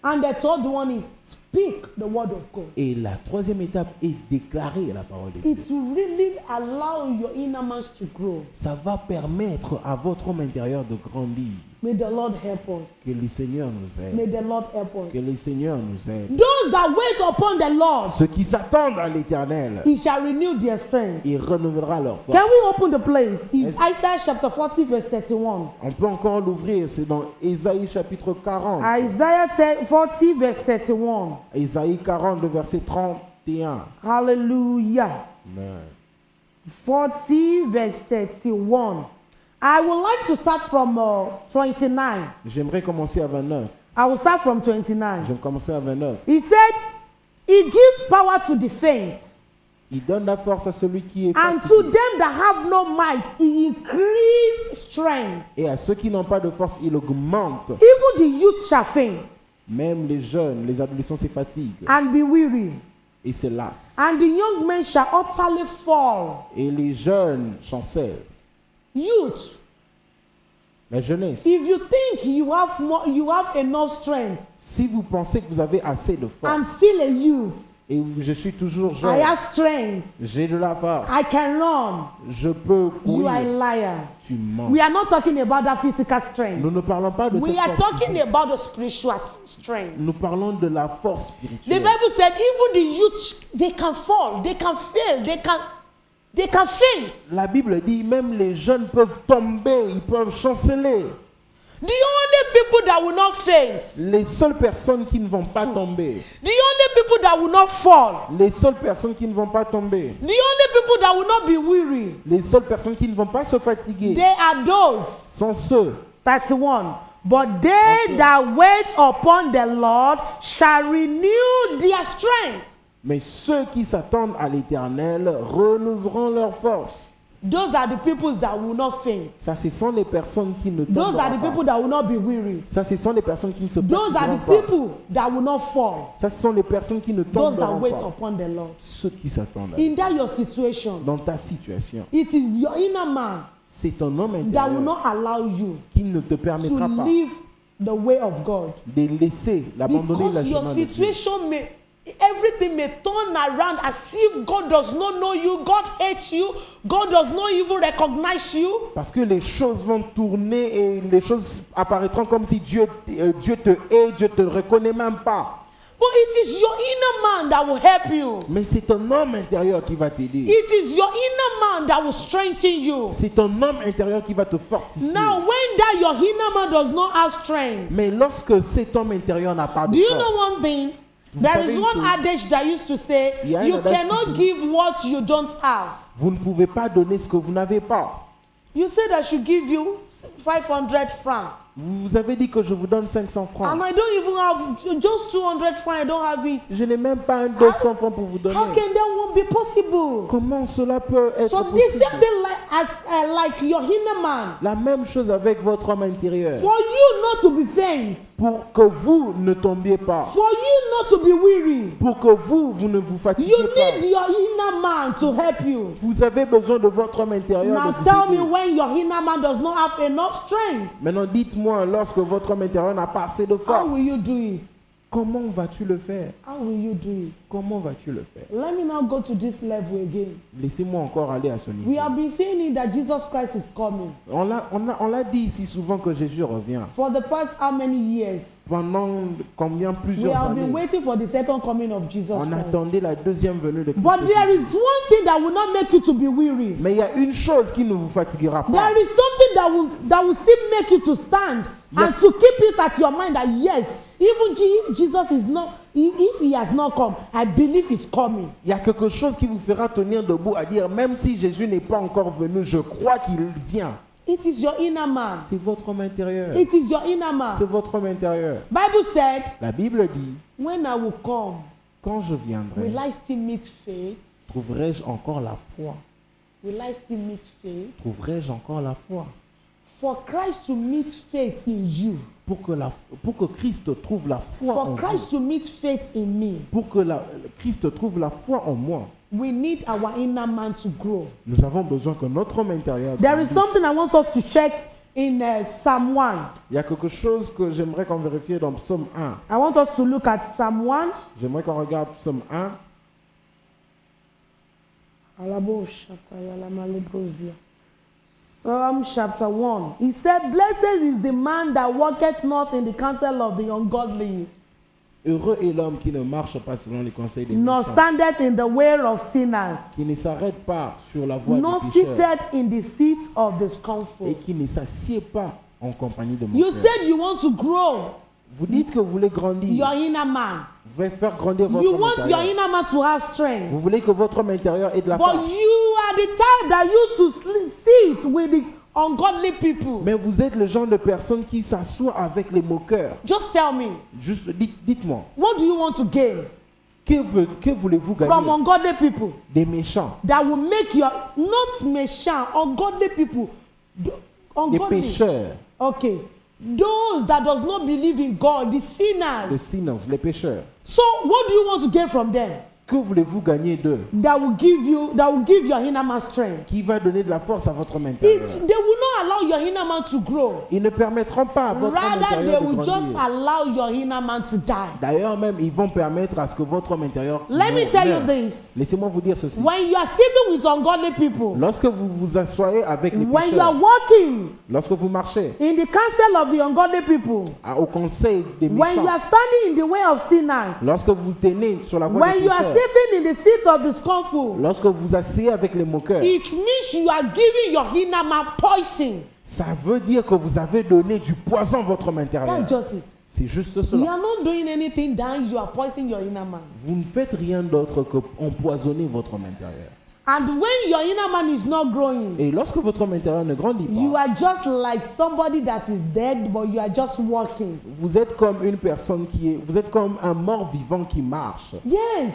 And the third one is speak the word of God. Et la troisième étape est déclarer la parole de Dieu. It will really allow your inner man to grow. Ça va permettre à votre homme intérieur de grandir. May the Lord help us. Que le Seigneur nous aide. May the Lord help Que us. le Seigneur nous aide. Those that wait upon the Lord, Ceux qui s'attendent à l'Éternel, He shall renew their strength. il renouvellera leur force. Can we open the place? It's Isaiah chapter 40 verse 31. On peut encore l'ouvrir, c'est dans Ésaïe chapitre 40. Isaiah 40 verse 31. Ésaïe 40, le verset 31. Hallelujah. Amen. 40 verse 31. I would like to start from 29. J'aimerais commencer à 29. I will start from 29. Je vais commencer à 29. He said, He gives power to the faint, Il donne la force à celui qui est and fatigué. to them that have no might, He increased strength. Et à ceux qui n'ont pas de force, il augmente. Even the youth shall faint Même les jeunes, les adolescents se fatiguent and be weary, et se lassent. and the young men shall utterly fall. Et les jeunes chancellent. Youth, La jeunesse. if you think you have enough strength, Si vous pensez que vous avez assez de I'm force, still a youth. et je suis toujours I jeune, have strength. j'ai de la force, I can run. je peux You are a courir, liar. tu mens. We are not talking about that physical strength. Nous ne parlons pas de We cette are force talking physique. about the spiritual strength. Nous parlons de la force The spirituelle. Bible said even the youth, they can fall, they can fail, they can faint. La Bible dit même les jeunes peuvent tomber, ils peuvent chanceler. The only people that will not faint, Les seules personnes qui ne vont pas tomber, the only people that will not fall, les seules personnes qui ne vont pas tomber, the only people that will not be weary, les seules personnes qui ne vont pas se fatiguer they are those. sont ceux. 31. But they that wait upon the Lord shall renew their strength. Mais ceux qui s'attendent à l'Éternel renouvelleront leur force. Those are the people that will not faint. Ça, ce sont les personnes qui ne Those are the tomberont people pas. that will not be weary. Ça, ce sont les personnes qui ne se Those are fatigueront the pas. people that will not fall. Ça, ce sont les personnes qui ne Those that tomberont wait pas. upon the Lord. Ceux qui s'attendent à In that your situation, Dans ta situation, it is your inner man c'est ton homme that will intérieur not allow you qui ne te to permettra pas live the way of God. de laisser, d'abandonner la Because your chemin de Dieu. situation everything may turn around as if God does not know you, God hates you, God does not even recognize you. Parce que les choses vont tourner et les choses apparaîtront comme si Dieu te hait, Dieu te reconnaît même pas. But it is your inner man that will help you. Mais c'est ton homme intérieur qui va t'aider. It is your inner man that will strengthen you. C'est ton homme intérieur qui va te fortifier. Now, when that your inner man does not have strength, Mais lorsque cet homme intérieur n'a pas de do you force, know one thing? Vous There savez is une one chose. adage that used to say, Il y a un you adage qui cannot dit- give what you don't have. vous ne pouvez pas donner ce que vous n'avez pas. You said I should give you 500 francs. Vous avez dit que je vous donne 500 francs. And I don't even have just 200 francs, I don't have it. Je n'ai même pas un 200 francs pour vous donner. How can that one be possible? Comment cela peut être So the possible? same thing like your inner man. La même chose avec votre homme intérieur. For you not to be faint. Pour que vous ne tombiez pas. For you not to be weary. Pour que vous ne vous fatiguiez You pas. need your inner man to help you. Vous avez besoin de votre homme intérieur. Now de vous tell me aider. when your inner man does not have enough strength. Maintenant, dites-moi, lorsque votre homme intérieur n'a pas assez de How force, will you do it? comment vas-tu le faire? How will you do it? Comment vas-tu le faire? Let me now go to this level again. Laissez-moi encore aller à ce We niveau. have been saying it that Jesus Christ is coming. On l'a dit ici souvent que Jésus revient. For the past how many years? Pendant combien? We Plusieurs have been années. waiting for the second coming of Jesus On Christ. attendait la deuxième venue de Christ. But there is one thing that will not make you to be weary. Mais il y a une chose qui ne vous fatiguera pas. There is something that will still make you to stand Yeah. and to keep it at your mind that yes, even if Jesus is not, if he has not come, I believe he's coming. Il y a quelque chose qui vous fera tenir debout à dire, même si Jésus n'est pas encore venu, je crois qu'il vient. It is your inner man. C'est votre homme intérieur. It is your inner C'est man. votre homme intérieur. Bible said, La Bible dit, when I will come, quand je viendrai, will I still meet faith? trouverai-je encore la foi? Will I still meet faith? Trouverai-je encore la foi? For Christ to meet faith in you, Pour que Christ trouve la foi en for vous, Christ to meet faith in me, pour que Christ trouve la foi en moi, we need our inner man to grow. nous avons besoin que notre homme intérieur There is grandisse. something I want us to check in Psalm 1. Il y a quelque chose que j'aimerais qu'on vérifie dans Psaume 1. I want us to look at Psalm 1. J'aimerais qu'on regarde Psaume 1. Psalm chapter 1. He said, Blessed is the man that walketh not in the counsel of the ungodly, Heureux est l'homme qui ne marche pas selon les conseils des nor méchants, standeth in the way of sinners, qui ne s'arrête pas sur la voie nor des pécheurs seated in the seat of the et scornful. qui ne s'assied pas en compagnie de You moqueurs. said you want to grow Vous dites que vous voulez grandir. your inner man. Vous voulez faire grandir votre You homme want your intérieur. inner man to have strength. Vous voulez que votre homme intérieur ait de la But force. you are the type that used to sit with the ungodly people. Mais vous êtes le genre de personne qui s'assoit avec les moqueurs. Just tell me, Juste dites-moi, what do you want to gain que voulez-vous from gagner ungodly people des méchants, that will make your not méchant, ungodly people, des ungodly. pécheurs, Okay, those that does not believe in God, the les sinners. sinners, les pécheurs. So what do you want to gain from them? Que voulez-vous gagner d'eux? That will give your inner man strength. Qui va donner de la force à votre homme They intérieur? will not allow your inner man to grow. Ils ne permettront pas à votre homme Rather, they intérieur de will just grandir. allow your inner man to die. D'ailleurs, même, ils vont permettre à ce que votre homme intérieur Let me tell you meure. this. Laissez-moi vous dire ceci. When you are sitting with ungodly people, Lorsque vous vous asseyez avec les when you are pécheurs, walking lorsque vous marchez in the counsel of the ungodly people, au conseil des when you méchants, are standing in the way of sinners, lorsque vous tenez sur la voie when des you are pécheurs, sitting in the seat of the scornful, lorsque vous asseyez avec les moqueurs, it means you are giving your inner man poison. ça veut dire que vous avez donné du poison à votre homme intérieur. That's just it. C'est juste You cela. are not doing anything than you are poisoning your inner man. Vous ne faites rien d'autre que empoisonner votre homme intérieur. And when your inner man is not growing, Et lorsque votre homme intérieur ne grandit you pas, are just like somebody that is dead, but you are just walking. vous êtes comme une personne vous êtes comme un mort vivant qui marche. Yes,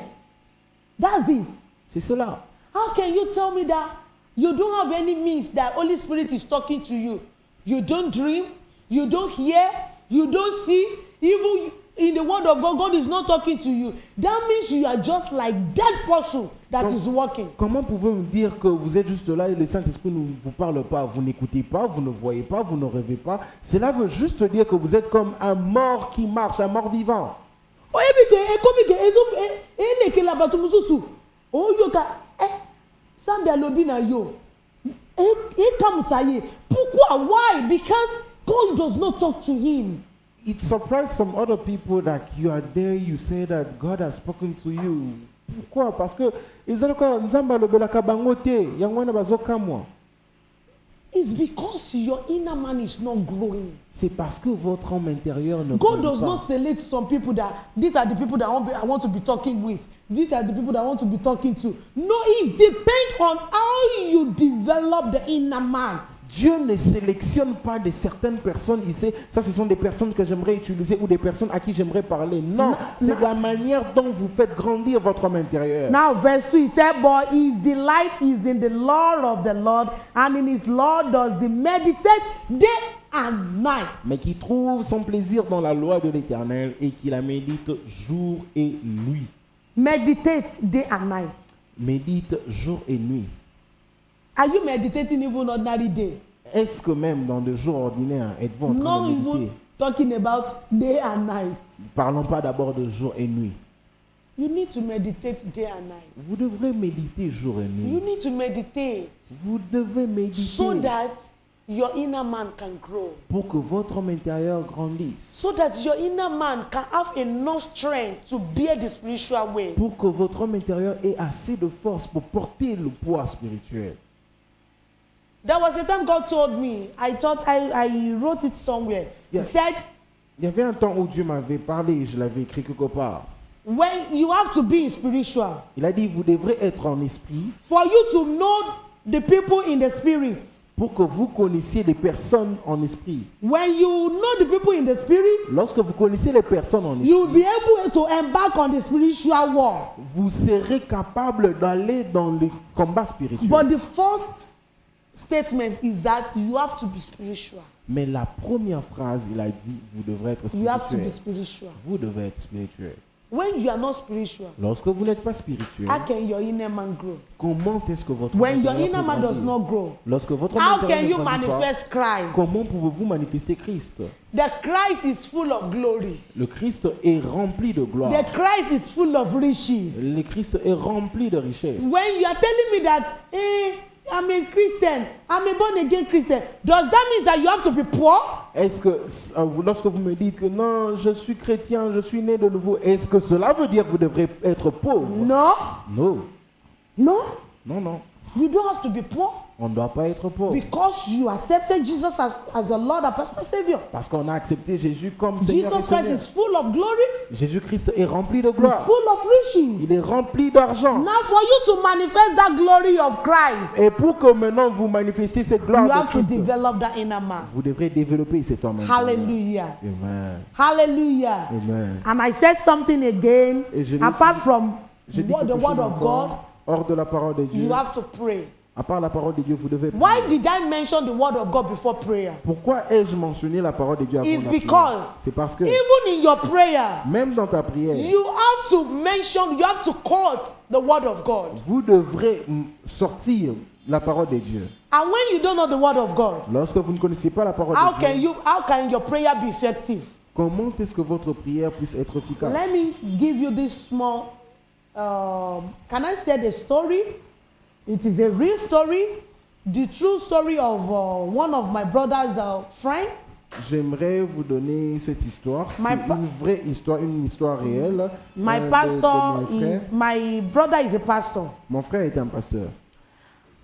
that's it. C'est cela. How can you tell me that you don't have any means that Holy Spirit is talking to you? You don't dream, you don't hear, you don't see. Even in the Word of God, God is not talking to you. That means you are just like that person that is walking. Comment pouvez-vous me dire que vous êtes juste là et le Saint-Esprit ne vous parle pas, vous n'écoutez pas, vous ne voyez pas, vous ne rêvez pas? Cela veut juste dire que vous êtes comme un mort qui marche, un mort vivant. Pourquoi? Why? Because God does not talk to him. It surprised some other people that you are there, you say that God has spoken to you. Pourquoi? Parce que It's because your inner man is not growing. c'est parce que votre homme intérieur ne God grandit does pas. not select some people that these are the people that I want to be talking with. These are the people that I want to be talking to. No, it depends on how you develop the inner man. Dieu ne sélectionne pas de certaines personnes, il sait, ça ce sont des personnes que j'aimerais utiliser ou des personnes à qui j'aimerais parler. Non, c'est la manière dont vous faites grandir votre homme intérieur. Now, verse 2, he said, But his delight is in the law of the Lord, and in his law does he meditate day and night. Mais qui trouve son plaisir dans la loi de l'Éternel et qui la médite jour et nuit. Meditate day and night. Médite jour et nuit. Are you meditating even ordinary day? Est-ce que même dans des jours ordinaires, êtes-vous en train Not de méditer? even talking about day and night. Parlons pas d'abord de jour et nuit. You need to meditate day and night. Vous devrez méditer jour et You nuit. need to meditate Vous devez méditer so that your inner man can grow. pour que votre homme intérieur grandisse. So that your inner man can have enough strength to bear the spiritual weight. Pour que votre homme intérieur ait assez de force pour porter le poids spirituel. There was a time God told me, I thought I wrote it somewhere. Yes. He said, Il y avait un temps où Dieu m'avait parlé et je l'avais écrit quelque part. when you have to be spiritual, Il a dit, vous devrez être en esprit for you to know the people in the spirit. pour que vous connaissiez les personnes en esprit. When you know the people in the spirit, Lorsque vous connaissez les personnes en you will esprit, be able to embark on the spiritual war. vous serez capable d'aller dans le combat spirituel. But the first statement is that you have to be spiritual. Mais la première phrase, il a dit, vous devrez être You have to be spirituel. spiritual. Vous devez être spirituel. When you are not spiritual, Lorsque vous n'êtes pas spirituel, how can your inner man grow? comment est-ce que votre When your intérieur inner peut man does grandir? not grow, Lorsque votre how intérieur can ne you grandit pas, manifest Christ? comment pouvez-vous manifester Christ? The Christ is full of glory. Le Christ est rempli de gloire. The Christ is full of riches. Le Christ est rempli de richesse. When you are telling me that, I'm a Christian, I'm a born again Christian, does that mean that you have to be poor? Est-ce que, lorsque vous me dites que non, je suis chrétien, je suis né de nouveau, est-ce que cela veut dire que vous devrez être pauvre? No, Non, no, non, non. you don't have to be poor On ne doit pas être pauvre. because you accepted Jesus as your Lord and personal Savior. Parce qu'on a accepté Jésus comme Seigneur et Jesus Christ Seigneur. is full of glory, Jésus-Christ est rempli de he's gloire. full of riches. Il est rempli d'argent. Now for you to manifest that glory of Christ, Et pour que maintenant vous manifestiez cette gloire you de have to Christ, develop that inner man. vous devrez développer cet homme intérieur. Hallelujah. Amen. Hallelujah. Amen. And I said something again, Et je l'ai apart dit- from Je dis the quelque word chose of God, encore, hors de la parole de Dieu. you have to pray. À part la parole de Dieu, vous devez prier. Why did I mention the word of God before prayer? Pourquoi ai-je mentionné la parole de Dieu avant It's la prière? because C'est parce que even in your prayer, même dans ta prière, you have to mention, you have to quote the word of God. vous devrez sortir la parole de Dieu. And when you don't know the word of God, Lorsque vous ne connaissez pas la parole how de can Dieu, how can your prayer be effective? comment est-ce que votre prière puisse être efficace? Let me give you this small, can I say the story? It is a real story, the true story of one of my brother's friend. J'aimerais vous donner cette histoire. My C'est pa- une vraie histoire, une histoire réelle. My de pastor mes frères. my brother is a pastor. Mon frère est un pasteur.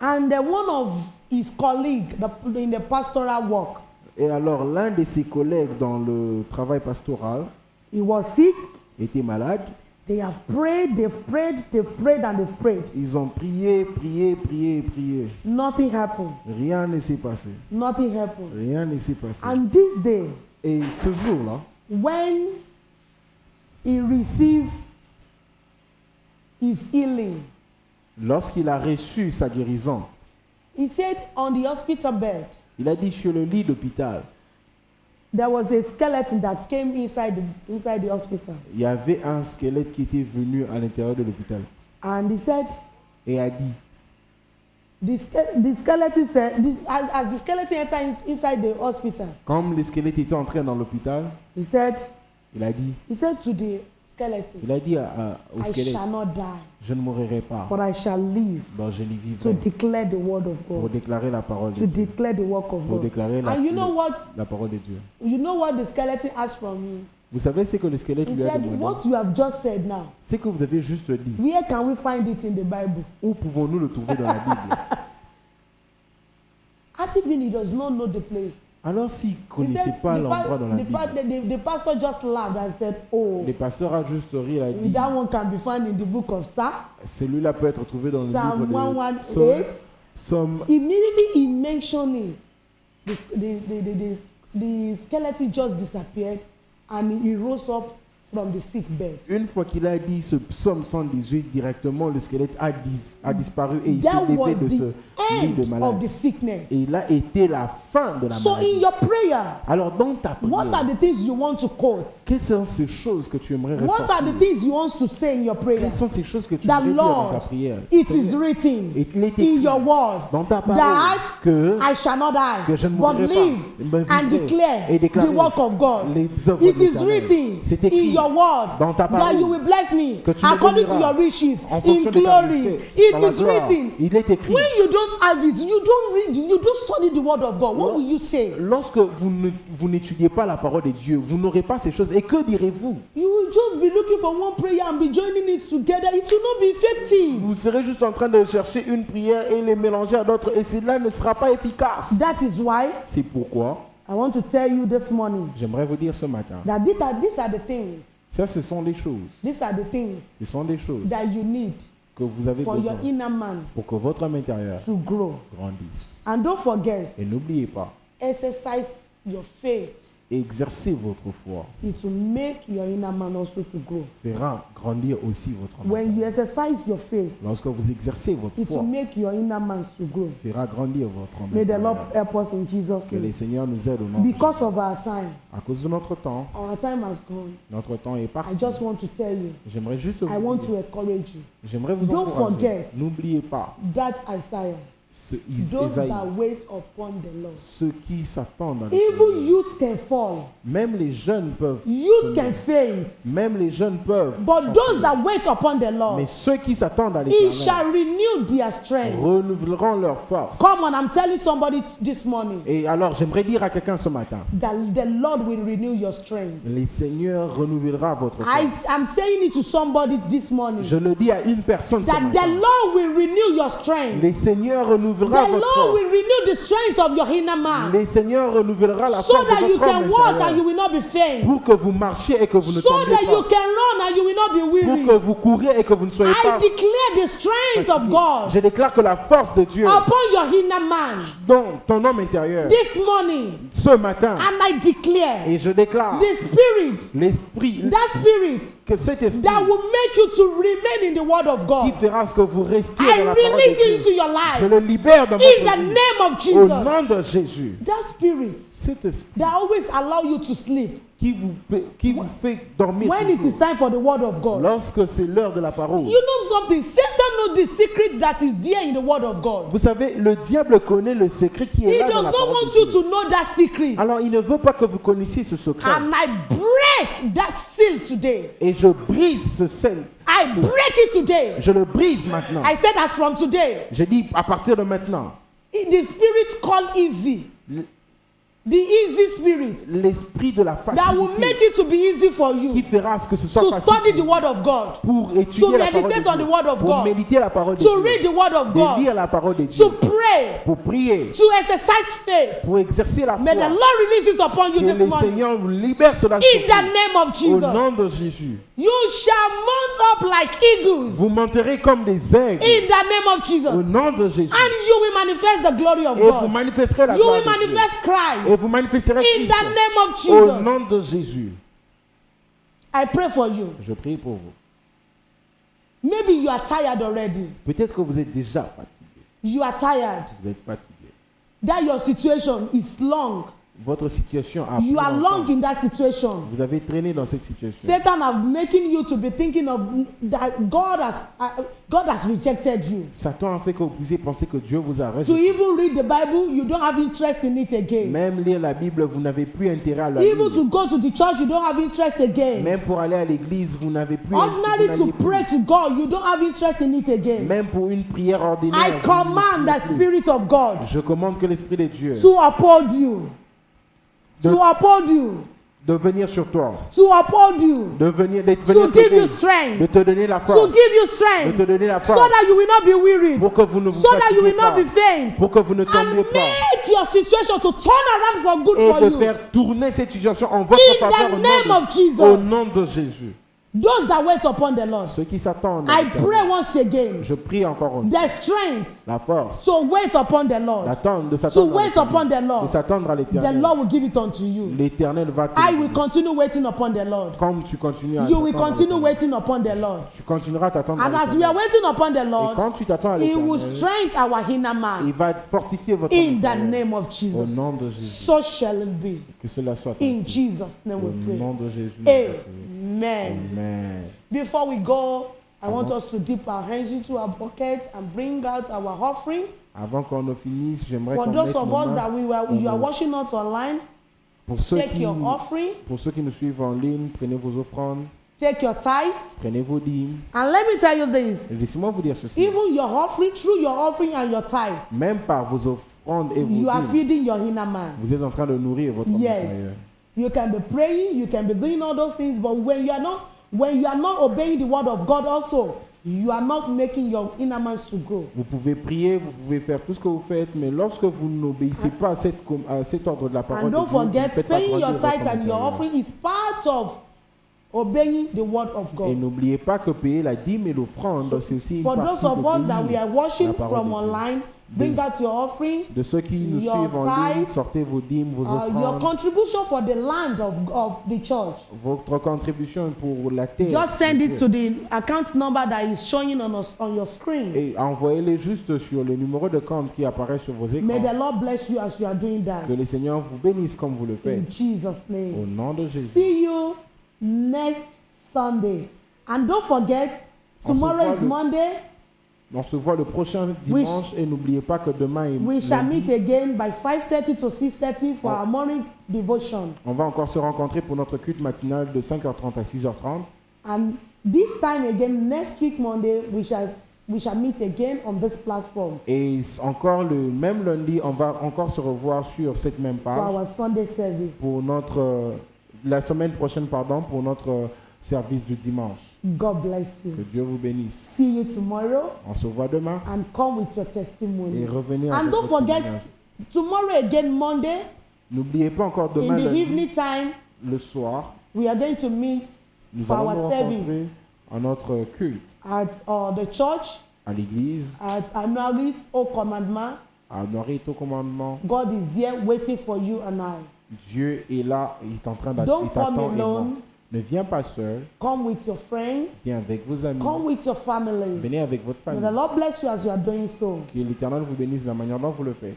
And one of his colleagues in the pastoral work, Et alors, l'un de ses collègues dans le travail pastoral he was sick. était malade. They have prayed, they've prayed, they've prayed, and they've prayed. Ils ont prié, prié, prié, prié. Nothing happened. Rien ne s'est passé. Nothing happened. Rien ne s'est passé. And this day, Et ce jour-là, when he received his healing, lorsqu'il a reçu sa guérison, he said on the hospital bed, il a dit sur le lit d'hôpital, there was a skeleton that came inside the hospital. il y avait un squelette qui était venu à l'intérieur de l'hôpital. And he said, Et a dit, the skeleton said, as the skeleton entered inside the hospital, comme le squelette était entré dans l'hôpital, he said to the skeleton, il a dit au I squelette, shall not die, je ne mourrai pas, but I shall live donc je l'y to vivrai declare the word of pour God, déclarer la parole de to Dieu. declare the work of Pour God. déclarer And you know what? la parole de Dieu. You know what the skeleton asked from him? Vous savez ce que le squelette He lui a said, demandé? what you have just said now, C'est que vous avez juste dit. where can we find it in the Bible? Où pouvons-nous le trouver dans la Bible? Even he does not know the place. Alors s'il ne He connaissait said, pas l'endroit dans la Bible, the pastor just laughed and said, oh, le pasteur a juste ri, il a dit, that one can be found in the book of Psalm. celui-là peut être trouvé dans le Psalm livre de 118. Somme. Immediately he mentioned it. The skeleton just disappeared and he rose up from the sick bed. Une fois qu'il a dit ce psaume 118, directement le squelette a disparu et il s'est That was levé de ce the lit de end of malade. the sickness. Et il a été la fin de la So in maladie. your prayer, Alors dans ta what are prière, the things you want to quote? quelles sont ces choses que tu aimerais What are the ressortir? things you want to say in your prayer? Quelles sont ces choses que tu That aimerais dire dans Lord, ta prière? it Seigneur, is written il est in écrit your word dans ta parole that que I shall not die, que je ne but mourrai live pas, mais and vivrai declare et déclarer the work of God. les œuvres It de is l'Éternel. written C'est écrit in your word dans ta that parole you will bless me que tu me according to béniras your riches en in fonction de ta glory. richesse It dans la is gloire. written. Il est écrit. When you don't have it, you don't read, you don't study the word of God. What will you say? Lorsque vous n'étudiez pas la parole de Dieu, vous n'aurez pas ces choses. Et que direz-vous? You will just be looking for one prayer and be joining it together. It will not be effective. Vous serez juste en train de chercher une prière et les mélanger à d'autres et cela ne sera pas efficace. That is why C'est pourquoi I want to tell you this morning j'aimerais vous dire ce matin, that these are the things. ça ce sont des choses, These are the things ce sont des choses that you need que vous avez for besoin your inner man pour que votre homme intérieur to grow. grandisse. And don't forget, Et n'oubliez pas, exercise your faith. Exercer votre foi It will make your inner man also to grow. fera grandir aussi votre âme. When you exercise your faith, Lorsque vous exercez votre it will foi, make your inner man to grow. fera grandir votre âme. May the Lord help us in Jesus' Que les name. Seigneurs nous aident au nom de Because Jésus. of our time, À cause de notre temps has gone. est I parti. just want to tell you, J'aimerais juste I vous want dire, to encourage you. j'aimerais vous Don't encourager. forget. N'oubliez pas, That Isaiah, those Isaïe, that wait upon the Lord. ceux qui s'attendent à Even l'Éternel. youth can fall, Même les jeunes peuvent youth can faint, Même les jeunes peuvent. but those that wait upon the Mais Lord, ceux qui s'attendent à He l'Éternel shall renew their strength. renouvelleront leur force. Come on, I'm telling somebody this morning Et alors, j'aimerais dire à quelqu'un ce matin, that the Lord will renew your strength. les Seigneurs renouvellera votre force. I'm saying it to somebody this morning Je le dis à une personne ce that the matin. Lord will renew your strength. Les Seigneurs The renouvellera votre Lord will force. renew the strength of your inner man Les Seigneurs renouvellera la so force that de you votre homme can walk and intérieur. you will not be faint. Pour que vous marchiez et que vous ne So tombiez that you pas. can run and you will not be Pour que weary. vous couriez et que vous ne soyez I pas. declare the strength of God Je déclare que la force de Dieu upon your inner man dans ton homme intérieur this morning, ce matin, and I declare et je déclare the spirit, l'esprit, that spirit que cet esprit that will make you to remain in the word of qui God. fera ce que vous restiez I dans la parole release it de into Dieu. your Je life le libère dans in votre the vie. name of Au Jesus. nom de Jésus, That spirit cet esprit that always allow you to sleep qui vous fait dormir when it is toujours, time for the word of God. lorsque c'est l'heure de la parole. You know something? Satan knows the secret that is there in the word of God. Vous savez, le diable connaît le secret qui He est là dans does la not parole want de you Dieu. to know that secret. Alors, il ne veut pas que vous connaissiez ce secret. And I break that seal today. Et je brise ce sel. I break it today. Je le brise maintenant. I said as from today. Je dis à partir de maintenant, The spirit called easy. The easy spirit l'esprit de la that will facilité make it to be easy for qui you fera ce que ce soit to facile study the word of God, pour to étudier la parole de meditate on the Dieu, word of pour God, méditer la parole de to read Dieu, the word of de God, lire la parole de Dieu, to pray, pour prier, to exercise faith. pour exercer la May the foi. Lord release it upon you Que this le morning. Seigneur vous libère cela In sur the vous. name of Au Jesus. nom de Jésus. You shall mount up like eagles. Vous monterez comme des aigles. In the name of Jesus. Au nom de Jésus. And you will manifest the glory of Et vous God. manifesterez la You gloire will de Dieu. manifest Christ. Et vous manifesterez In Christ. the name of Au Jesus. nom de Jésus. I pray for you. Je prie pour vous. Maybe you are tired already. Peut-être que vous êtes déjà fatigué. You are tired. Vous êtes fatigué. That your situation is long. Votre situation a You pris are longtemps. long in that situation. Vous avez traîné dans cette situation. Satan are making you to be thinking of that God has rejected you. Satan a fait que vous puissiez penser que Dieu vous a To rejeté. even read the Bible, you don't have interest in it again. Même lire la Bible, vous n'avez plus intérêt à la Even lire. to go to the church, you don't have interest again. Même pour aller à l'église, vous n'avez plus Ordinary vous to n'allez plus. pray to God, you don't have interest in it again. Même pour une prière ordinaire. I vous command n'allez the plus. Spirit of God Je commande que l'Esprit de Dieu to uphold you. De- To uphold you. de venir sur toi, To uphold you. de venir To venir give t'aider, you strength. de te donner la To force, give you de strength. te donner la So force, that you will not be wearied. pour que vous ne vous So that you fatiguez will not pas, be faint. pour que vous ne And tombiez pas, make your situation to turn around for good et for de you. faire tourner cette situation en votre In faveur the au name nom of Jesus. au nom de Jésus. Those that wait upon the Lord. Ceux qui s'attendent, à I l'Éternel, pray once again. je prie encore The strength la force, to wait upon the Lord. d'attendre, de To s'attendre à wait l'Éternel, upon the de Lord. s'attendre à The l'Éternel. Lord will give it unto you. L'Éternel va te I will donner. continue waiting upon the Lord. Comme tu continues à You will t'attendre à continue l'Éternel, waiting upon the Lord. tu continueras à t'attendre à And as we are l'Éternel. waiting upon the Et Lord, quand tu t'attends à He will l'Éternel, strengthen our inner il man. va fortifier votre In the intérieur. name of Au Jesus. nom de Jésus. So shall it be. Que cela soit In ainsi. Jesus' name Au we nom pray. de Jésus. nous prions. Amen. Amen. Before we go, I want us to dip our hands into our bucket and bring out our offering. Avant qu'on ne finisse, j'aimerais For qu'on those mette of nos us mains that you are watching us online, pour ceux, take qui, your offering, pour ceux qui nous suivent en ligne, prenez vos offrandes, take your tithes. prenez vos dîmes. And let me tell you this. Et laissez-moi vous dire ceci. Even your offering, through your offering and your tithe, Même par vos offrandes et vos you are dîmes, feeding your inner man. vous êtes en train de nourrir votre homme Yes. intérieur. You can be praying, you can be doing all those things, but when you are not obeying the word of God also, you are not making your inner man to grow. Vous pouvez prier, vous pouvez faire tout ce que vous faites, mais lorsque vous n'obéissez pas à cet ordre de la parole And de don't Dieu, vous ne forget, faites pas paying grandir your votre tithe homme and your intérieur. offering is part of obeying the word of Et God. n'oubliez pas que payer la dîme et l'offrande, c'est aussi une For partie those of us that we d'obéir are watching la parole from de Dieu. online, Bring out your offering, De ceux qui nous your suivent en ligne, tithes, sortez vos dîmes, vos your offrandes, contribution for the land of the church. votre contribution pour la terre. Just send it to the account number that is showing on your screen. Et envoyez-les juste sur le numéro de compte qui apparaît sur vos May écrans. the Lord bless you as you are doing that. Que le Seigneur vous bénisse comme vous le In faites. Jesus' Au name. nom de Jésus. See you next Sunday. And don't forget, On se tomorrow voit is le- Monday. On se voit le prochain dimanche et n'oubliez pas que demain est We shall lundi. meet again by 5:30 to 6:30 for our morning devotion. On va encore se rencontrer pour notre culte matinal de 5h30 à 6h30. And this time again, next week Monday, we shall meet again on this platform Et encore le même lundi, on va encore se revoir sur cette même for page our Sunday service. pour notre la semaine prochaine pour notre service du dimanche. God bless Que you. Dieu vous bénisse. See you tomorrow On se voit demain and come with your et testimony. revenez And avec don't votre forget, témoignage. tomorrow again, Monday, N'oubliez pas encore in demain the lundi, evening time, le soir, we are going to meet nous for allons nous our rencontrer service à notre culte at the church, à l'église, at Anuarit, Au Commandement. à honorer au commandement. God is there waiting for you and I. Dieu est là, il est en train Don't d'attendre. come alone. Ne viens pas seul, Come with your friends. viens avec vos amis, Come with your family. venez avec votre May famille. the Lord bless you as you are doing so. Que l'Éternel vous bénisse de la manière dont vous le faites.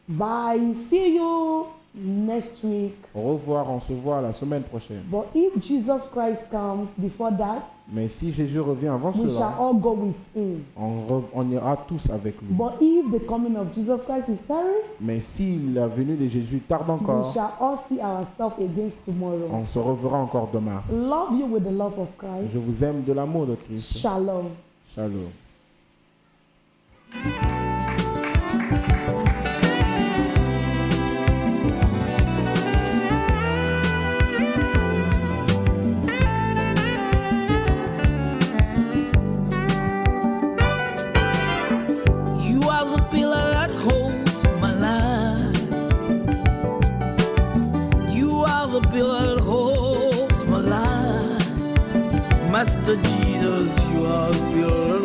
Bye. See you next week. Au revoir, on se voit la semaine prochaine. But if Jesus Christ comes before that, Mais si Jésus revient avant we shall cela, all go with him. on ira tous avec lui. But if the coming of Jesus Christ is tarry, Mais si la venue de Jésus tarde we encore, shall all see ourselves against tomorrow. on se reverra encore demain. Love you with the love of Christ. Je vous aime de l'amour de Christ. Shalom. Shalom. You are the pillar that holds my life. You are the pillar that holds my life. Master Jesus, you are the pillar